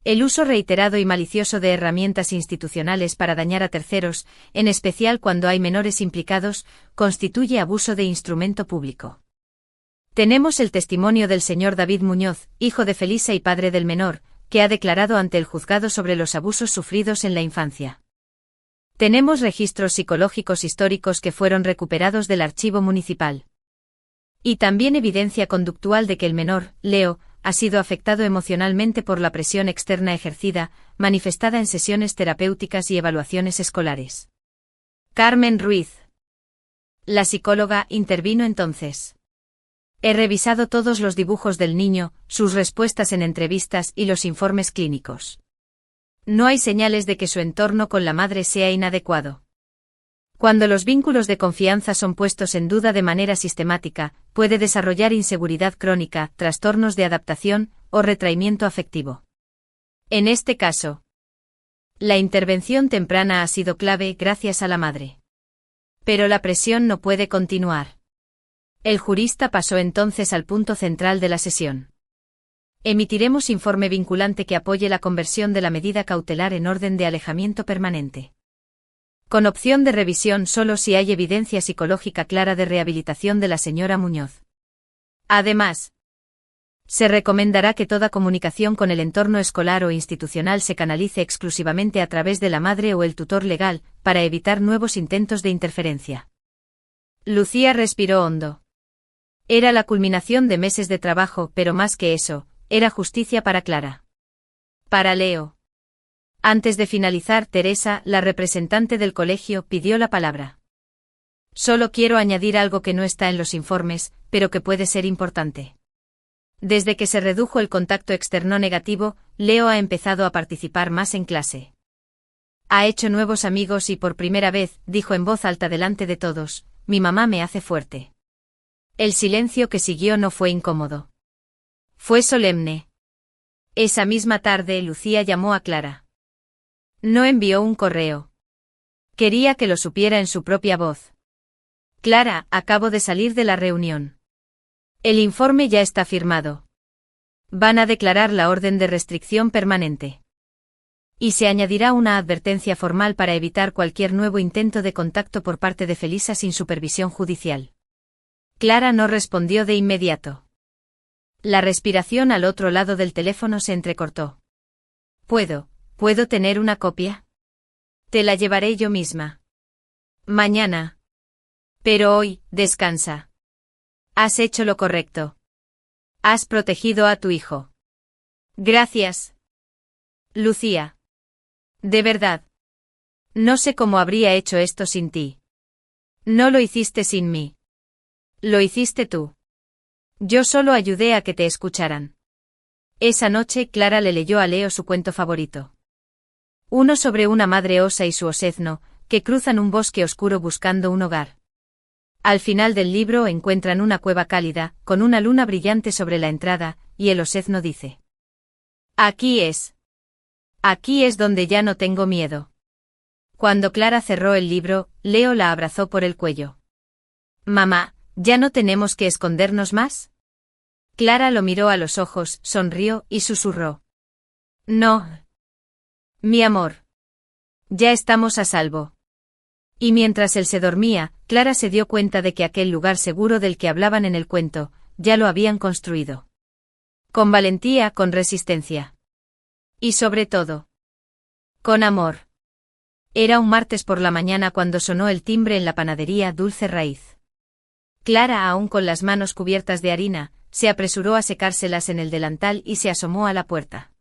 el uso reiterado y malicioso de herramientas institucionales para dañar a terceros, en especial cuando hay menores implicados, constituye abuso de instrumento público. Tenemos el testimonio del señor David Muñoz, hijo de Felisa y padre del menor, que ha declarado ante el juzgado sobre los abusos sufridos en la infancia. Tenemos registros psicológicos históricos que fueron recuperados del archivo municipal. Y también evidencia conductual de que el menor, Leo, ha sido afectado emocionalmente por la presión externa ejercida, manifestada en sesiones terapéuticas y evaluaciones escolares. Carmen Ruiz, la psicóloga, intervino entonces. He revisado todos los dibujos del niño, sus respuestas en entrevistas y los informes clínicos. No hay señales de que su entorno con la madre sea inadecuado. Cuando los vínculos de confianza son puestos en duda de manera sistemática, puede desarrollar inseguridad crónica, trastornos de adaptación o retraimiento afectivo. En este caso, la intervención temprana ha sido clave gracias a la madre. Pero la presión no puede continuar. El jurista pasó entonces al punto central de la sesión. Emitiremos informe vinculante que apoye la conversión de la medida cautelar en orden de alejamiento permanente, con opción de revisión solo si hay evidencia psicológica clara de rehabilitación de la señora Muñoz. Además, se recomendará que toda comunicación con el entorno escolar o institucional se canalice exclusivamente a través de la madre o el tutor legal, para evitar nuevos intentos de interferencia. Lucía respiró hondo. Era la culminación de meses de trabajo, pero más que eso, era justicia para Clara. Para Leo. Antes de finalizar, Teresa, la representante del colegio, pidió la palabra. Solo quiero añadir algo que no está en los informes, pero que puede ser importante. Desde que se redujo el contacto externo negativo, Leo ha empezado a participar más en clase. Ha hecho nuevos amigos y por primera vez, dijo en voz alta delante de todos, mi mamá me hace fuerte. El silencio que siguió no fue incómodo. Fue solemne. Esa misma tarde, Lucía llamó a Clara. No envió un correo. Quería que lo supiera en su propia voz. Clara, acabo de salir de la reunión. El informe ya está firmado. Van a declarar la orden de restricción permanente. Y se añadirá una advertencia formal para evitar cualquier nuevo intento de contacto por parte de Felisa sin supervisión judicial. Clara no respondió de inmediato. La respiración al otro lado del teléfono se entrecortó. ¿Puedo tener una copia? Te la llevaré yo misma. Mañana. Pero hoy, descansa. Has hecho lo correcto. Has protegido a tu hijo. Gracias. Lucía. De verdad. No sé cómo habría hecho esto sin ti. No lo hiciste sin mí. Lo hiciste tú. Yo solo ayudé a que te escucharan. Esa noche Clara le leyó a Leo su cuento favorito. Uno sobre una madre osa y su osezno, que cruzan un bosque oscuro buscando un hogar. Al final del libro encuentran una cueva cálida, con una luna brillante sobre la entrada, y el osezno dice: Aquí es. Aquí es donde ya no tengo miedo. Cuando Clara cerró el libro, Leo la abrazó por el cuello. Mamá, ¿ya no tenemos que escondernos más? Clara lo miró a los ojos, sonrió y susurró: No. Mi amor. Ya estamos a salvo. Y mientras él se dormía, Clara se dio cuenta de que aquel lugar seguro del que hablaban en el cuento, ya lo habían construido. Con valentía, con resistencia. Y sobre todo, con amor. Era un martes por la mañana cuando sonó el timbre en la panadería Dulce Raíz. Clara, aún con las manos cubiertas de harina, se apresuró a secárselas en el delantal y se asomó a la puerta.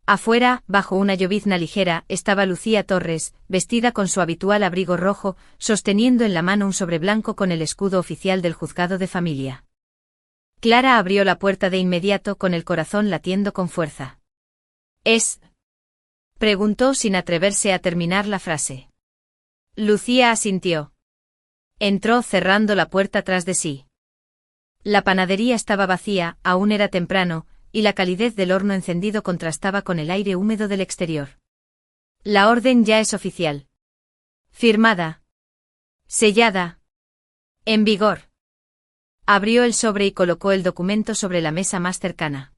Afuera, bajo una llovizna ligera, estaba Lucía Torres, vestida con su habitual abrigo rojo, sosteniendo en la mano un sobre blanco con el escudo oficial del juzgado de familia. Clara abrió la puerta de inmediato con el corazón latiendo con fuerza. «¿Es?» preguntó sin atreverse a terminar la frase. Lucía asintió. Entró cerrando la puerta tras de sí. La panadería estaba vacía, aún era temprano, y la calidez del horno encendido contrastaba con el aire húmedo del exterior. La orden ya es oficial. Firmada. Sellada. En vigor. Abrió el sobre y colocó el documento sobre la mesa más cercana.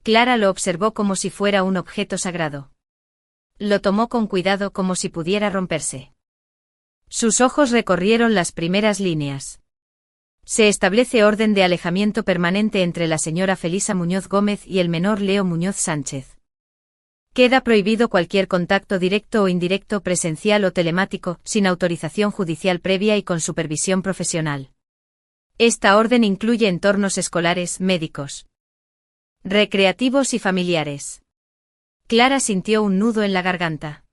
Clara lo observó como si fuera un objeto sagrado. Lo tomó con cuidado como si pudiera romperse. Sus ojos recorrieron las primeras líneas. Se establece orden de alejamiento permanente entre la señora Felisa Muñoz Gómez y el menor Leo Muñoz Sánchez. Queda prohibido cualquier contacto directo o indirecto, presencial o telemático, sin autorización judicial previa y con supervisión profesional. Esta orden incluye entornos escolares, médicos, recreativos y familiares. Clara sintió un nudo en la garganta.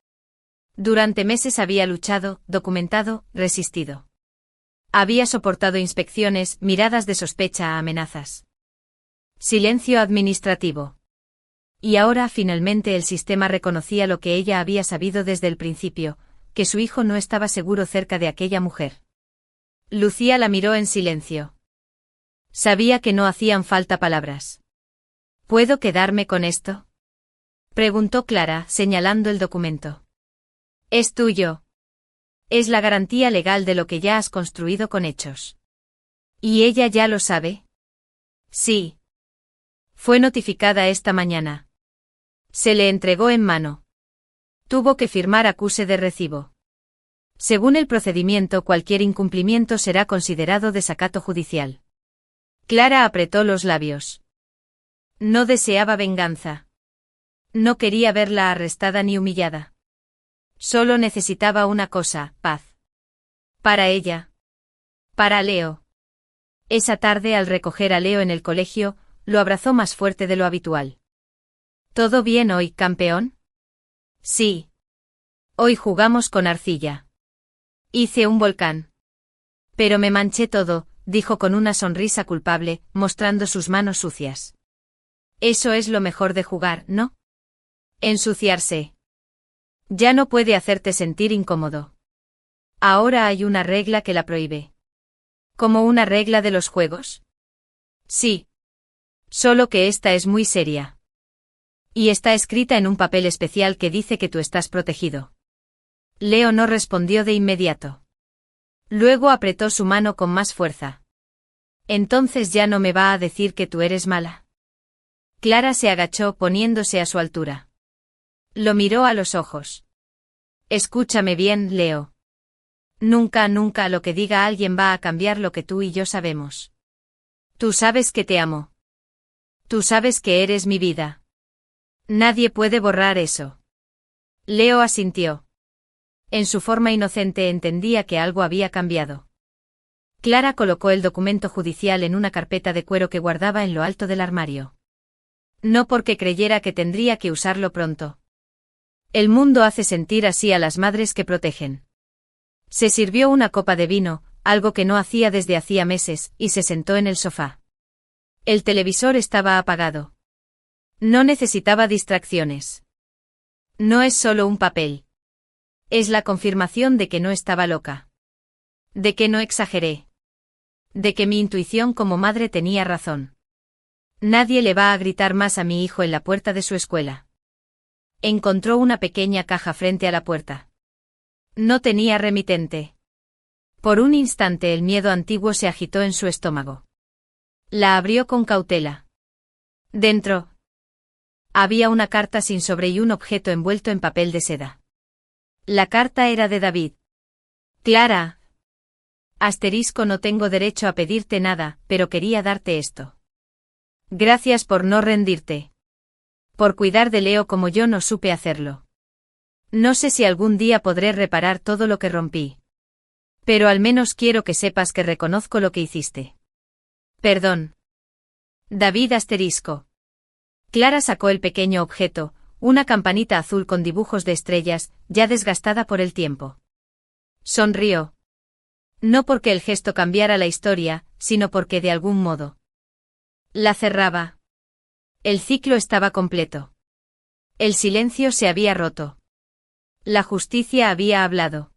Durante meses había luchado, documentado, resistido. Había soportado inspecciones, miradas de sospecha a amenazas. Silencio administrativo. Y ahora finalmente el sistema reconocía lo que ella había sabido desde el principio, que su hijo no estaba seguro cerca de aquella mujer. Lucía la miró en silencio. Sabía que no hacían falta palabras. ¿Puedo quedarme con esto?, preguntó Clara, señalando el documento. Es tuyo. Es la garantía legal de lo que ya has construido con hechos. ¿Y ella ya lo sabe? Sí. Fue notificada esta mañana. Se le entregó en mano. Tuvo que firmar acuse de recibo. Según el procedimiento, cualquier incumplimiento será considerado desacato judicial. Clara apretó los labios. No deseaba venganza. No quería verla arrestada ni humillada. Solo necesitaba una cosa, paz. Para ella. Para Leo. Esa tarde, al recoger a Leo en el colegio, lo abrazó más fuerte de lo habitual. ¿Todo bien hoy, campeón? Sí. Hoy jugamos con arcilla. Hice un volcán. Pero me manché todo, dijo con una sonrisa culpable, mostrando sus manos sucias. Eso es lo mejor de jugar, ¿no? Ensuciarse. Ya no puede hacerte sentir incómodo. Ahora hay una regla que la prohíbe. ¿Como una regla de los juegos? Sí. Solo que esta es muy seria. Y está escrita en un papel especial que dice que tú estás protegido. Leo no respondió de inmediato. Luego apretó su mano con más fuerza. Entonces ya no me va a decir que tú eres mala. Clara se agachó poniéndose a su altura. Lo miró a los ojos. Escúchame bien, Leo. Nunca lo que diga alguien va a cambiar lo que tú y yo sabemos. Tú sabes que te amo. Tú sabes que eres mi vida. Nadie puede borrar eso. Leo asintió. En su forma inocente entendía que algo había cambiado. Clara colocó el documento judicial en una carpeta de cuero que guardaba en lo alto del armario. No porque creyera que tendría que usarlo pronto. El mundo hace sentir así a las madres que protegen. Se sirvió una copa de vino, algo que no hacía desde hacía meses, y se sentó en el sofá. El televisor estaba apagado. No necesitaba distracciones. No es solo un papel. Es la confirmación de que no estaba loca. De que no exageré. De que mi intuición como madre tenía razón. Nadie le va a gritar más a mi hijo en la puerta de su escuela. Encontró una pequeña caja frente a la puerta. No tenía remitente. Por un instante el miedo antiguo se agitó en su estómago. La abrió con cautela. Dentro había una carta sin sobre y un objeto envuelto en papel de seda. La carta era de David. Clara. Asterisco, no tengo derecho a pedirte nada, pero quería darte esto. Gracias por no rendirte. Por cuidar de Leo como yo no supe hacerlo. No sé si algún día podré reparar todo lo que rompí. Pero al menos quiero que sepas que reconozco lo que hiciste. Perdón. David asterisco. Clara sacó el pequeño objeto, una campanita azul con dibujos de estrellas, ya desgastada por el tiempo. Sonrió. No porque el gesto cambiara la historia, sino porque de algún modo la cerraba. El ciclo estaba completo. El silencio se había roto. La justicia había hablado.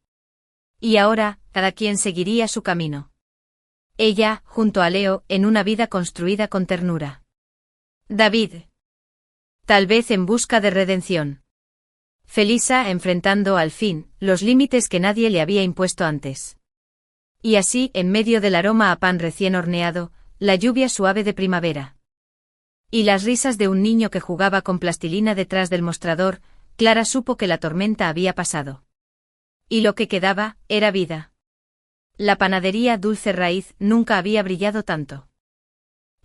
Y ahora, cada quien seguiría su camino. Ella, junto a Leo, en una vida construida con ternura. David. Tal vez en busca de redención. Felisa enfrentando al fin los límites que nadie le había impuesto antes. Y así, en medio del aroma a pan recién horneado, la lluvia suave de primavera. Y las risas de un niño que jugaba con plastilina detrás del mostrador, Clara supo que la tormenta había pasado. Y lo que quedaba, era vida. La panadería Dulce Raíz nunca había brillado tanto.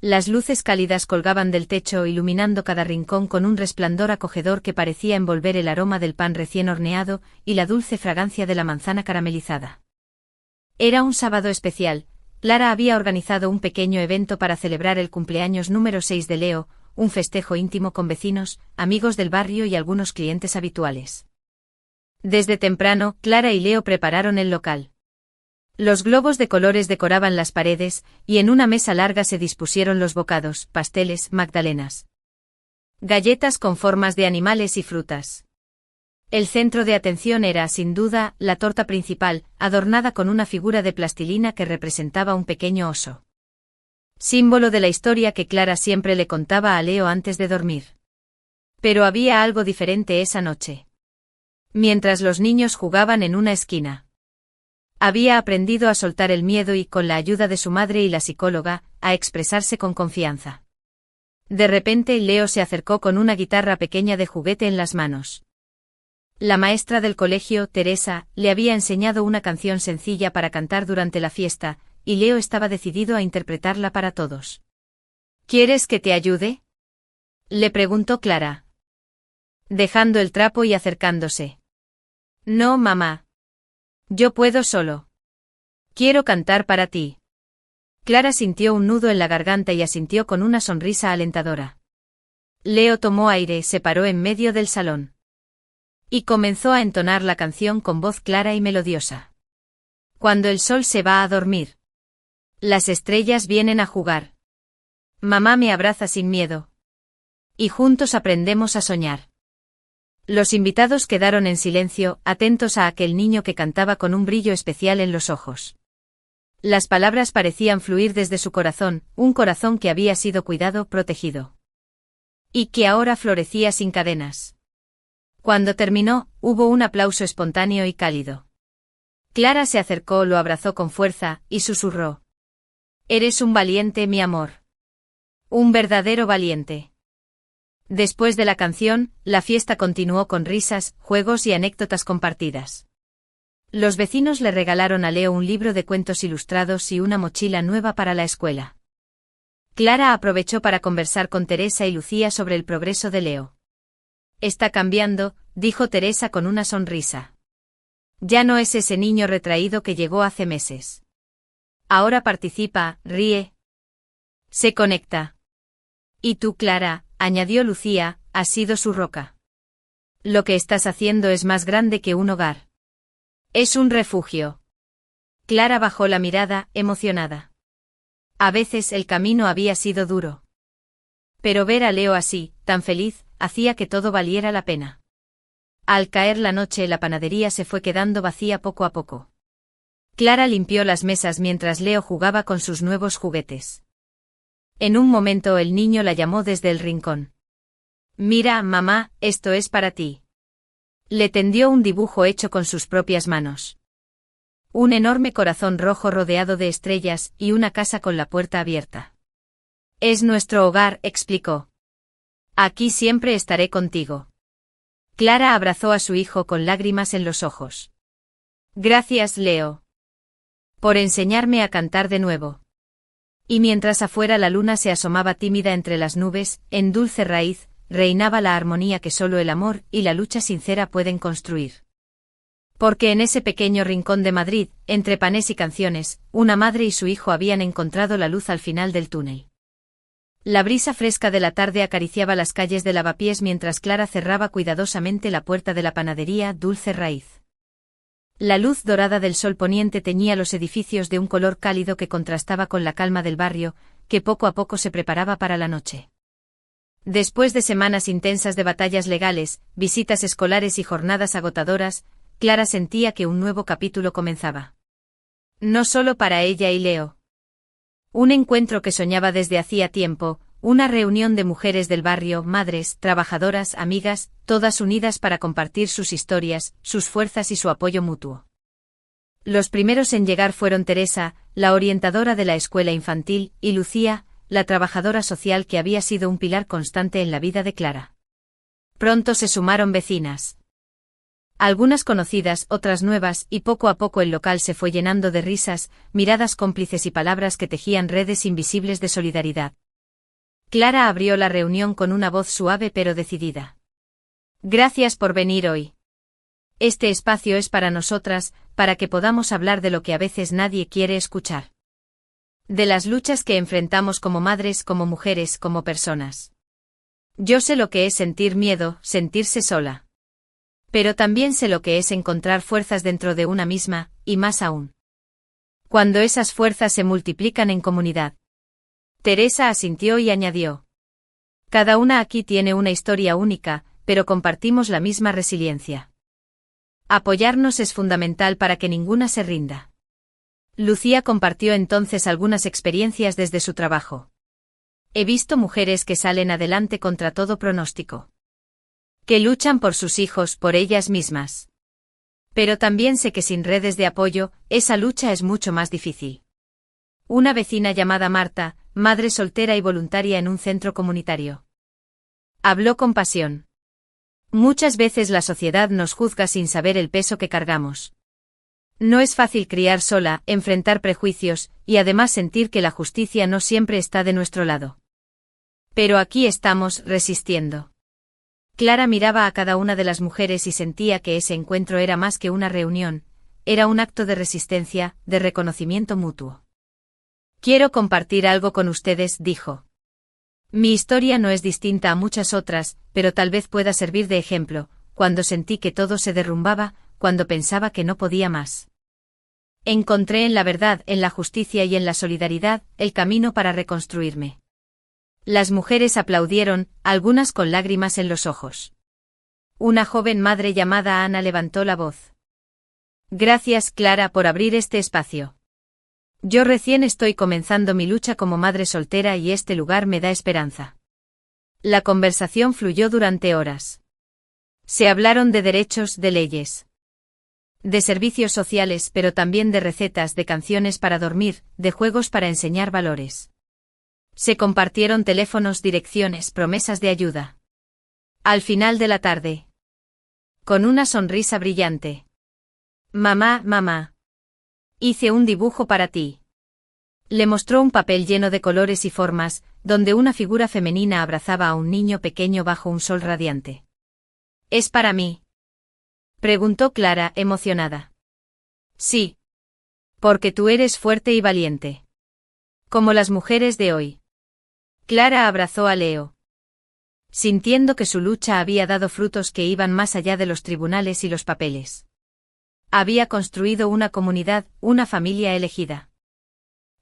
Las luces cálidas colgaban del techo iluminando cada rincón con un resplandor acogedor que parecía envolver el aroma del pan recién horneado y la dulce fragancia de la manzana caramelizada. Era un sábado especial. Clara había organizado un pequeño evento para celebrar el cumpleaños número 6 de Leo, un festejo íntimo con vecinos, amigos del barrio y algunos clientes habituales. Desde temprano, Clara y Leo prepararon el local. Los globos de colores decoraban las paredes, y en una mesa larga se dispusieron los bocados, pasteles, magdalenas. Galletas con formas de animales y frutas. El centro de atención era, sin duda, la torta principal, adornada con una figura de plastilina que representaba un pequeño oso. Símbolo de la historia que Clara siempre le contaba a Leo antes de dormir. Pero había algo diferente esa noche. Mientras los niños jugaban en una esquina. Había aprendido a soltar el miedo y, con la ayuda de su madre y la psicóloga, a expresarse con confianza. De repente, Leo se acercó con una guitarra pequeña de juguete en las manos. La maestra del colegio, Teresa, le había enseñado una canción sencilla para cantar durante la fiesta, y Leo estaba decidido a interpretarla para todos. ¿Quieres que te ayude?, le preguntó Clara, dejando el trapo y acercándose. No, mamá. Yo puedo solo. Quiero cantar para ti. Clara sintió un nudo en la garganta y asintió con una sonrisa alentadora. Leo tomó aire, se paró en medio del salón. Y comenzó a entonar la canción con voz clara y melodiosa. Cuando el sol se va a dormir. Las estrellas vienen a jugar. Mamá me abraza sin miedo. Y juntos aprendemos a soñar. Los invitados quedaron en silencio, atentos a aquel niño que cantaba con un brillo especial en los ojos. Las palabras parecían fluir desde su corazón, un corazón que había sido cuidado, protegido. Y que ahora florecía sin cadenas. Cuando terminó, hubo un aplauso espontáneo y cálido. Clara se acercó, lo abrazó con fuerza, y susurró. Eres un valiente, mi amor. Un verdadero valiente. Después de la canción, la fiesta continuó con risas, juegos y anécdotas compartidas. Los vecinos le regalaron a Leo un libro de cuentos ilustrados y una mochila nueva para la escuela. Clara aprovechó para conversar con Teresa y Lucía sobre el progreso de Leo. Está cambiando, dijo Teresa con una sonrisa. Ya no es ese niño retraído que llegó hace meses. Ahora participa, ríe. Se conecta. Y tú, Clara, añadió Lucía, has sido su roca. Lo que estás haciendo es más grande que un hogar. Es un refugio. Clara bajó la mirada, emocionada. A veces el camino había sido duro. Pero ver a Leo así, tan feliz, hacía que todo valiera la pena. Al caer la noche, la panadería se fue quedando vacía poco a poco. Clara limpió las mesas mientras Leo jugaba con sus nuevos juguetes. En un momento el niño la llamó desde el rincón. Mira, mamá, esto es para ti. Le tendió un dibujo hecho con sus propias manos. Un enorme corazón rojo rodeado de estrellas y una casa con la puerta abierta. Es nuestro hogar, explicó. Aquí siempre estaré contigo. Clara abrazó a su hijo con lágrimas en los ojos. Gracias, Leo. Por enseñarme a cantar de nuevo. Y mientras afuera la luna se asomaba tímida entre las nubes, en Dulce Raíz, reinaba la armonía que solo el amor y la lucha sincera pueden construir. Porque en ese pequeño rincón de Madrid, entre panes y canciones, una madre y su hijo habían encontrado la luz al final del túnel. La brisa fresca de la tarde acariciaba las calles de Lavapiés mientras Clara cerraba cuidadosamente la puerta de la panadería Dulce Raíz. La luz dorada del sol poniente teñía los edificios de un color cálido que contrastaba con la calma del barrio, que poco a poco se preparaba para la noche. Después de semanas intensas de batallas legales, visitas escolares y jornadas agotadoras, Clara sentía que un nuevo capítulo comenzaba. No solo para ella y Leo. Un encuentro que soñaba desde hacía tiempo, una reunión de mujeres del barrio, madres, trabajadoras, amigas, todas unidas para compartir sus historias, sus fuerzas y su apoyo mutuo. Los primeros en llegar fueron Teresa, la orientadora de la escuela infantil, y Lucía, la trabajadora social que había sido un pilar constante en la vida de Clara. Pronto se sumaron vecinas. Algunas conocidas, otras nuevas, y poco a poco el local se fue llenando de risas, miradas cómplices y palabras que tejían redes invisibles de solidaridad. Clara abrió la reunión con una voz suave pero decidida. Gracias por venir hoy. Este espacio es para nosotras, para que podamos hablar de lo que a veces nadie quiere escuchar. De las luchas que enfrentamos como madres, como mujeres, como personas. Yo sé lo que es sentir miedo, sentirse sola. Pero también sé lo que es encontrar fuerzas dentro de una misma, y más aún. Cuando esas fuerzas se multiplican en comunidad. Teresa asintió y añadió. Cada una aquí tiene una historia única, pero compartimos la misma resiliencia. Apoyarnos es fundamental para que ninguna se rinda. Lucía compartió entonces algunas experiencias desde su trabajo. He visto mujeres que salen adelante contra todo pronóstico. Que luchan por sus hijos, por ellas mismas. Pero también sé que sin redes de apoyo, esa lucha es mucho más difícil. Una vecina llamada Marta, madre soltera y voluntaria en un centro comunitario. Habló con pasión. Muchas veces la sociedad nos juzga sin saber el peso que cargamos. No es fácil criar sola, enfrentar prejuicios, y además sentir que la justicia no siempre está de nuestro lado. Pero aquí estamos, resistiendo. Clara miraba a cada una de las mujeres y sentía que ese encuentro era más que una reunión, era un acto de resistencia, de reconocimiento mutuo. Quiero compartir algo con ustedes, dijo. Mi historia no es distinta a muchas otras, pero tal vez pueda servir de ejemplo, cuando sentí que todo se derrumbaba, cuando pensaba que no podía más. Encontré en la verdad, en la justicia y en la solidaridad, el camino para reconstruirme. Las mujeres aplaudieron, algunas con lágrimas en los ojos. Una joven madre llamada Ana levantó la voz. Gracias, Clara, por abrir este espacio. Yo recién estoy comenzando mi lucha como madre soltera y este lugar me da esperanza. La conversación fluyó durante horas. Se hablaron de derechos, de leyes. De servicios sociales, pero también de recetas, de canciones para dormir, de juegos para enseñar valores. Se compartieron teléfonos, direcciones, promesas de ayuda. Al final de la tarde. Con una sonrisa brillante. Mamá, mamá. Hice un dibujo para ti. Le mostró un papel lleno de colores y formas, donde una figura femenina abrazaba a un niño pequeño bajo un sol radiante. ¿Es para mí? Preguntó Clara, emocionada. Sí. Porque tú eres fuerte y valiente. Como las mujeres de hoy. Clara abrazó a Leo. Sintiendo que su lucha había dado frutos que iban más allá de los tribunales y los papeles. Había construido una comunidad, una familia elegida.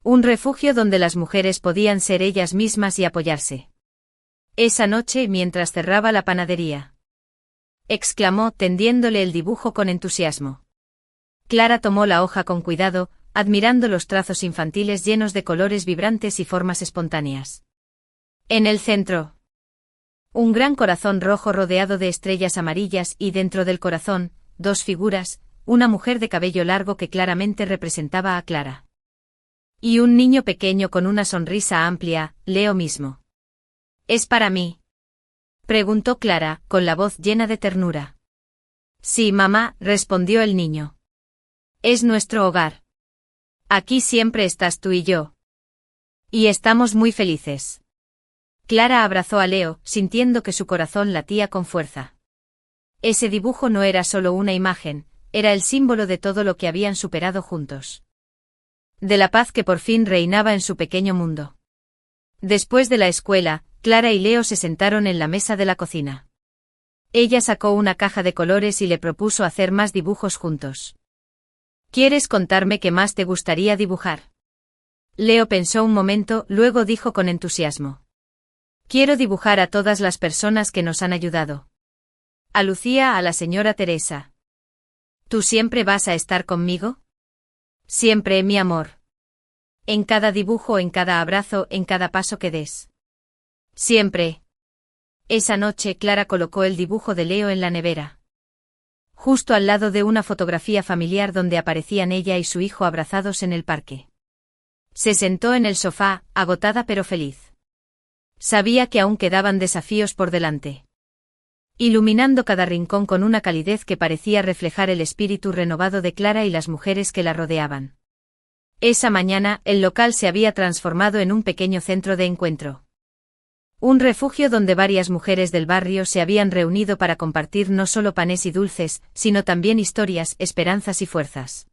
Un refugio donde las mujeres podían ser ellas mismas y apoyarse. Esa noche, mientras cerraba la panadería. Exclamó, tendiéndole el dibujo con entusiasmo. Clara tomó la hoja con cuidado, admirando los trazos infantiles llenos de colores vibrantes y formas espontáneas. En el centro. Un gran corazón rojo rodeado de estrellas amarillas y dentro del corazón, dos figuras, una mujer de cabello largo que claramente representaba a Clara. Y un niño pequeño con una sonrisa amplia, Leo mismo. ¿Es para mí? Preguntó Clara, con la voz llena de ternura. Sí, mamá, respondió el niño. Es nuestro hogar. Aquí siempre estás tú y yo. Y estamos muy felices. Clara abrazó a Leo, sintiendo que su corazón latía con fuerza. Ese dibujo no era solo una imagen, era el símbolo de todo lo que habían superado juntos. De la paz que por fin reinaba en su pequeño mundo. Después de la escuela, Clara y Leo se sentaron en la mesa de la cocina. Ella sacó una caja de colores y le propuso hacer más dibujos juntos. ¿Quieres contarme qué más te gustaría dibujar? Leo pensó un momento, luego dijo con entusiasmo. Quiero dibujar a todas las personas que nos han ayudado. A Lucía, a la señora Teresa. ¿Tú siempre vas a estar conmigo? Siempre, mi amor. En cada dibujo, en cada abrazo, en cada paso que des. Siempre. Esa noche Clara colocó el dibujo de Leo en la nevera. Justo al lado de una fotografía familiar donde aparecían ella y su hijo abrazados en el parque. Se sentó en el sofá, agotada pero feliz. Sabía que aún quedaban desafíos por delante. Iluminando cada rincón con una calidez que parecía reflejar el espíritu renovado de Clara y las mujeres que la rodeaban. Esa mañana, el local se había transformado en un pequeño centro de encuentro. Un refugio donde varias mujeres del barrio se habían reunido para compartir no solo panes y dulces, sino también historias, esperanzas y fuerzas.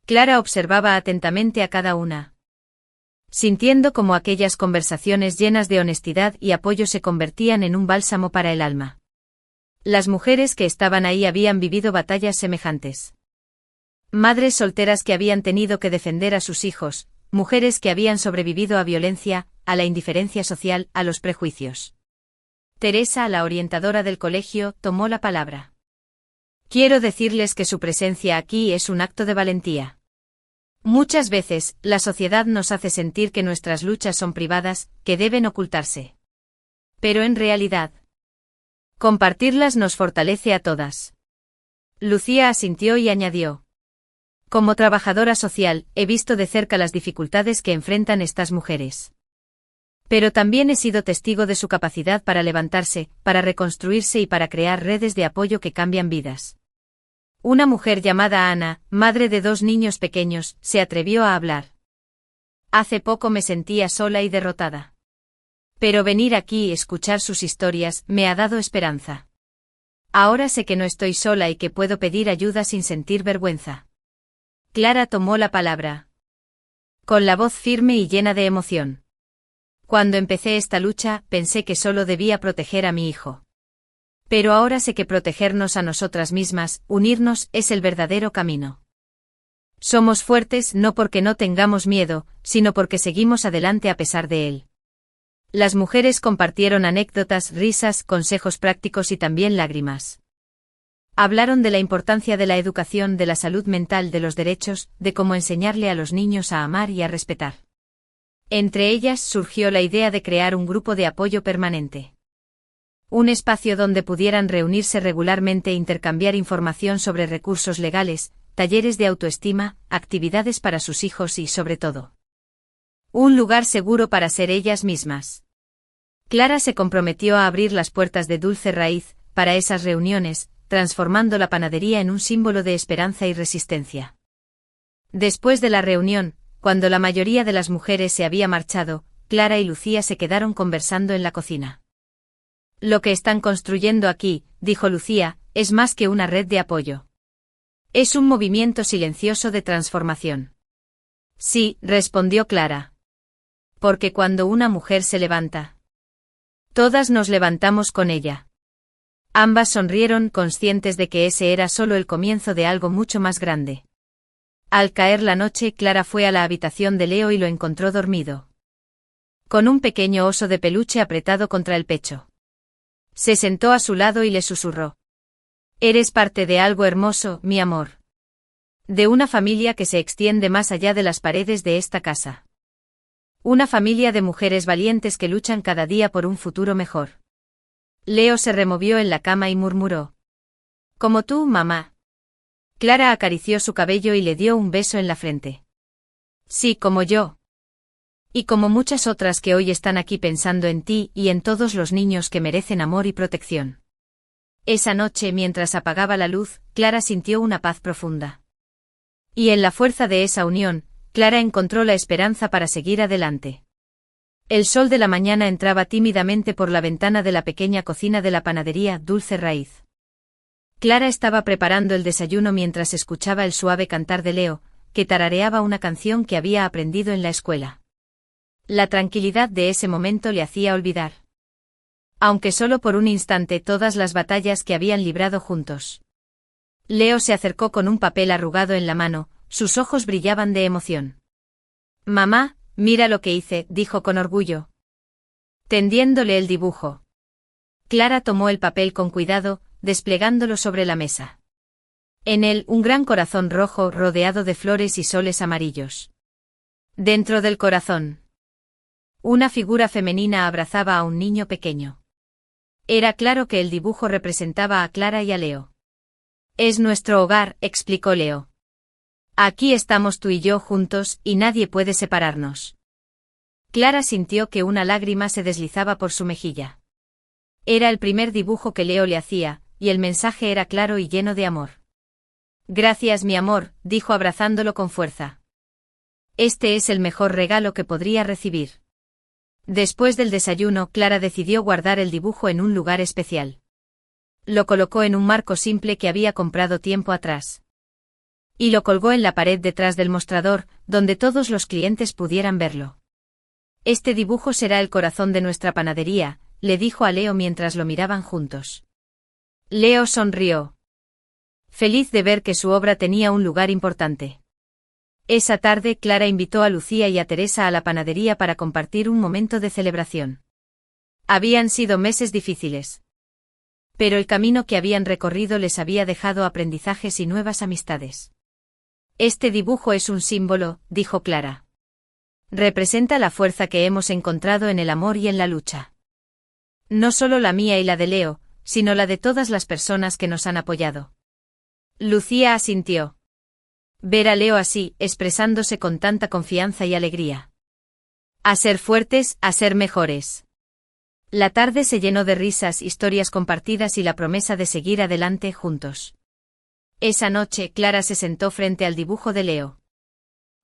Clara observaba atentamente a cada una. Sintiendo cómo aquellas conversaciones llenas de honestidad y apoyo se convertían en un bálsamo para el alma. Las mujeres que estaban ahí habían vivido batallas semejantes. Madres solteras que habían tenido que defender a sus hijos, mujeres que habían sobrevivido a violencia, a la indiferencia social, a los prejuicios. Teresa, la orientadora del colegio, tomó la palabra. Quiero decirles que su presencia aquí es un acto de valentía. Muchas veces, la sociedad nos hace sentir que nuestras luchas son privadas, que deben ocultarse. Pero en realidad, compartirlas nos fortalece a todas. Lucía asintió y añadió. Como trabajadora social, he visto de cerca las dificultades que enfrentan estas mujeres. Pero también he sido testigo de su capacidad para levantarse, para reconstruirse y para crear redes de apoyo que cambian vidas. Una mujer llamada Ana, madre de 2 niños pequeños, se atrevió a hablar. Hace poco me sentía sola y derrotada. Pero venir aquí y escuchar sus historias me ha dado esperanza. Ahora sé que no estoy sola y que puedo pedir ayuda sin sentir vergüenza. Clara tomó la palabra. Con la voz firme y llena de emoción. Cuando empecé esta lucha, pensé que solo debía proteger a mi hijo. Pero ahora sé que protegernos a nosotras mismas, unirnos, es el verdadero camino. Somos fuertes no porque no tengamos miedo, sino porque seguimos adelante a pesar de él. Las mujeres compartieron anécdotas, risas, consejos prácticos y también lágrimas. Hablaron de la importancia de la educación, de la salud mental, de los derechos, de cómo enseñarle a los niños a amar y a respetar. Entre ellas surgió la idea de crear un grupo de apoyo permanente. Un espacio donde pudieran reunirse regularmente e intercambiar información sobre recursos legales, talleres de autoestima, actividades para sus hijos y, sobre todo, un lugar seguro para ser ellas mismas. Clara se comprometió a abrir las puertas de Dulce Raíz para esas reuniones, transformando la panadería en un símbolo de esperanza y resistencia. Después de la reunión, cuando la mayoría de las mujeres se había marchado, Clara y Lucía se quedaron conversando en la cocina. Lo que están construyendo aquí, dijo Lucía, es más que una red de apoyo. Es un movimiento silencioso de transformación. Sí, respondió Clara. Porque cuando una mujer se levanta, todas nos levantamos con ella. Ambas sonrieron, conscientes de que ese era solo el comienzo de algo mucho más grande. Al caer la noche, Clara fue a la habitación de Leo y lo encontró dormido. Con un pequeño oso de peluche apretado contra el pecho. Se sentó a su lado y le susurró. Eres parte de algo hermoso, mi amor. De una familia que se extiende más allá de las paredes de esta casa. Una familia de mujeres valientes que luchan cada día por un futuro mejor. Leo se removió en la cama y murmuró. Como tú, mamá. Clara acarició su cabello y le dio un beso en la frente. Sí, como yo. Y como muchas otras que hoy están aquí pensando en ti y en todos los niños que merecen amor y protección. Esa noche, mientras apagaba la luz, Clara sintió una paz profunda. Y en la fuerza de esa unión, Clara encontró la esperanza para seguir adelante. El sol de la mañana entraba tímidamente por la ventana de la pequeña cocina de la panadería Dulce Raíz. Clara estaba preparando el desayuno mientras escuchaba el suave cantar de Leo, que tarareaba una canción que había aprendido en la escuela. La tranquilidad de ese momento le hacía olvidar, aunque solo por un instante, todas las batallas que habían librado juntos. Leo se acercó con un papel arrugado en la mano, sus ojos brillaban de emoción. «Mamá, mira lo que hice», dijo con orgullo, tendiéndole el dibujo. Clara tomó el papel con cuidado, desplegándolo sobre la mesa. En él, un gran corazón rojo rodeado de flores y soles amarillos. Dentro del corazón, una figura femenina abrazaba a un niño pequeño. Era claro que el dibujo representaba a Clara y a Leo. «Es nuestro hogar», explicó Leo. «Aquí estamos tú y yo juntos, y nadie puede separarnos». Clara sintió que una lágrima se deslizaba por su mejilla. Era el primer dibujo que Leo le hacía, y el mensaje era claro y lleno de amor. «Gracias, mi amor», dijo abrazándolo con fuerza. «Este es el mejor regalo que podría recibir». Después del desayuno, Clara decidió guardar el dibujo en un lugar especial. Lo colocó en un marco simple que había comprado tiempo atrás. Y lo colgó en la pared detrás del mostrador, donde todos los clientes pudieran verlo. «Este dibujo será el corazón de nuestra panadería», le dijo a Leo mientras lo miraban juntos. Leo sonrió, feliz de ver que su obra tenía un lugar importante. Esa tarde, Clara invitó a Lucía y a Teresa a la panadería para compartir un momento de celebración. Habían sido meses difíciles, pero el camino que habían recorrido les había dejado aprendizajes y nuevas amistades. «Este dibujo es un símbolo», dijo Clara. «Representa la fuerza que hemos encontrado en el amor y en la lucha. No solo la mía y la de Leo, sino la de todas las personas que nos han apoyado». Lucía asintió. Ver a Leo así, expresándose con tanta confianza y alegría. A ser fuertes, a ser mejores. La tarde se llenó de risas, historias compartidas y la promesa de seguir adelante juntos. Esa noche, Clara se sentó frente al dibujo de Leo.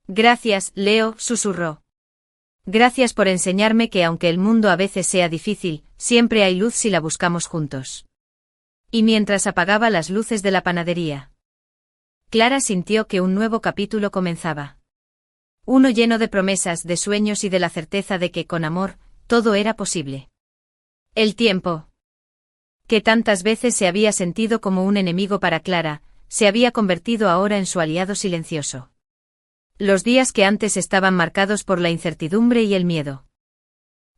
«Gracias, Leo», susurró. «Gracias por enseñarme que aunque el mundo a veces sea difícil, siempre hay luz si la buscamos juntos». Y mientras apagaba las luces de la panadería, Clara sintió que un nuevo capítulo comenzaba. Uno lleno de promesas, de sueños y de la certeza de que, con amor, todo era posible. El tiempo, que tantas veces se había sentido como un enemigo para Clara, se había convertido ahora en su aliado silencioso. Los días que antes estaban marcados por la incertidumbre y el miedo,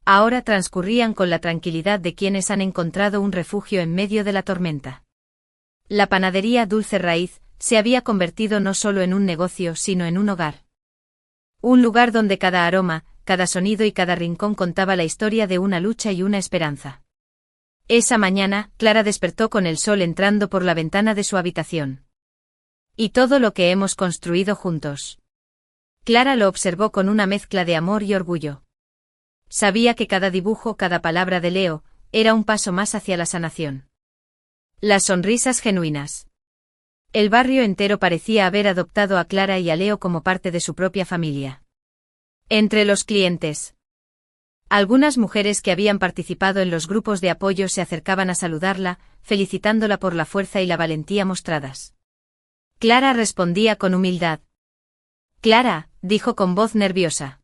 ahora transcurrían con la tranquilidad de quienes han encontrado un refugio en medio de la tormenta. La panadería Dulce Raíz se había convertido no solo en un negocio, sino en un hogar. Un lugar donde cada aroma, cada sonido y cada rincón contaba la historia de una lucha y una esperanza. Esa mañana, Clara despertó con el sol entrando por la ventana de su habitación. «Y todo lo que hemos construido juntos». Clara lo observó con una mezcla de amor y orgullo. Sabía que cada dibujo, cada palabra de Leo, era un paso más hacia la sanación. Las sonrisas genuinas. El barrio entero parecía haber adoptado a Clara y a Leo como parte de su propia familia. Entre los clientes, algunas mujeres que habían participado en los grupos de apoyo se acercaban a saludarla, felicitándola por la fuerza y la valentía mostradas. Clara respondía con humildad. «Clara», dijo con voz nerviosa.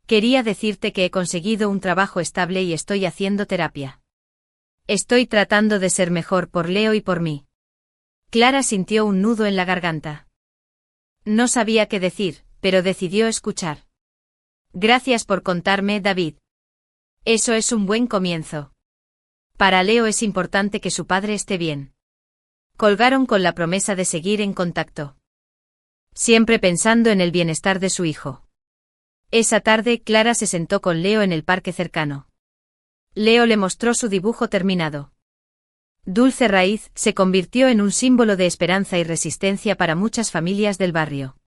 «Quería decirte que he conseguido un trabajo estable y estoy haciendo terapia. Estoy tratando de ser mejor por Leo y por mí». Clara sintió un nudo en la garganta. No sabía qué decir, pero decidió escuchar. «Gracias por contarme, David. Eso es un buen comienzo. Para Leo es importante que su padre esté bien». Colgaron con la promesa de seguir en contacto, siempre pensando en el bienestar de su hijo. Esa tarde, Clara se sentó con Leo en el parque cercano. Leo le mostró su dibujo terminado. Dulce Raíz se convirtió en un símbolo de esperanza y resistencia para muchas familias del barrio.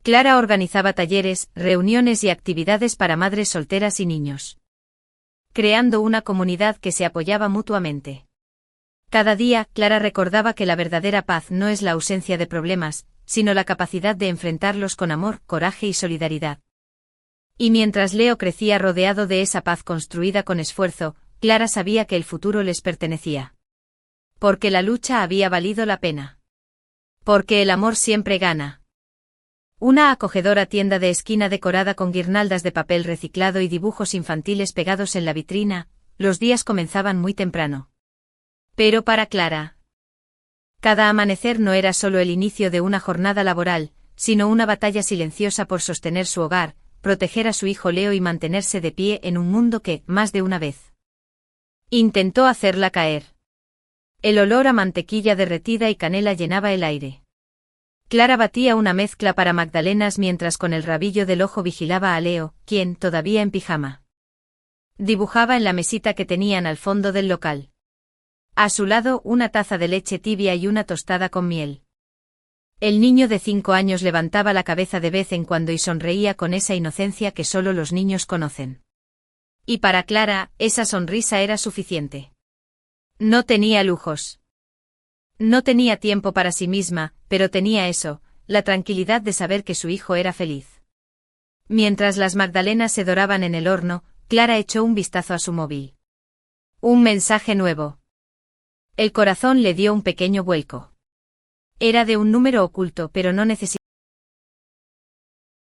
Clara organizaba talleres, reuniones y actividades para madres solteras y niños, creando una comunidad que se apoyaba mutuamente. Cada día, Clara recordaba que la verdadera paz no es la ausencia de problemas, sino la capacidad de enfrentarlos con amor, coraje y solidaridad. Y mientras Leo crecía rodeado de esa paz construida con esfuerzo, Clara sabía que el futuro les pertenecía. Porque la lucha había valido la pena. Porque el amor siempre gana. Una acogedora tienda de esquina decorada con guirnaldas de papel reciclado y dibujos infantiles pegados en la vitrina, los días comenzaban muy temprano. Pero para Clara, cada amanecer no era solo el inicio de una jornada laboral, sino una batalla silenciosa por sostener su hogar, proteger a su hijo Leo y mantenerse de pie en un mundo que, más de una vez, intentó hacerla caer. El olor a mantequilla derretida y canela llenaba el aire. Clara batía una mezcla para magdalenas mientras con el rabillo del ojo vigilaba a Leo, quien, todavía en pijama, dibujaba en la mesita que tenían al fondo del local. A su lado, una taza de leche tibia y una tostada con miel. El niño de 5 años levantaba la cabeza de vez en cuando y sonreía con esa inocencia que solo los niños conocen. Y para Clara, esa sonrisa era suficiente. No tenía lujos. No tenía tiempo para sí misma, pero tenía eso, la tranquilidad de saber que su hijo era feliz. Mientras las magdalenas se doraban en el horno, Clara echó un vistazo a su móvil. Un mensaje nuevo. El corazón le dio un pequeño vuelco. Era de un número oculto, pero no necesitaba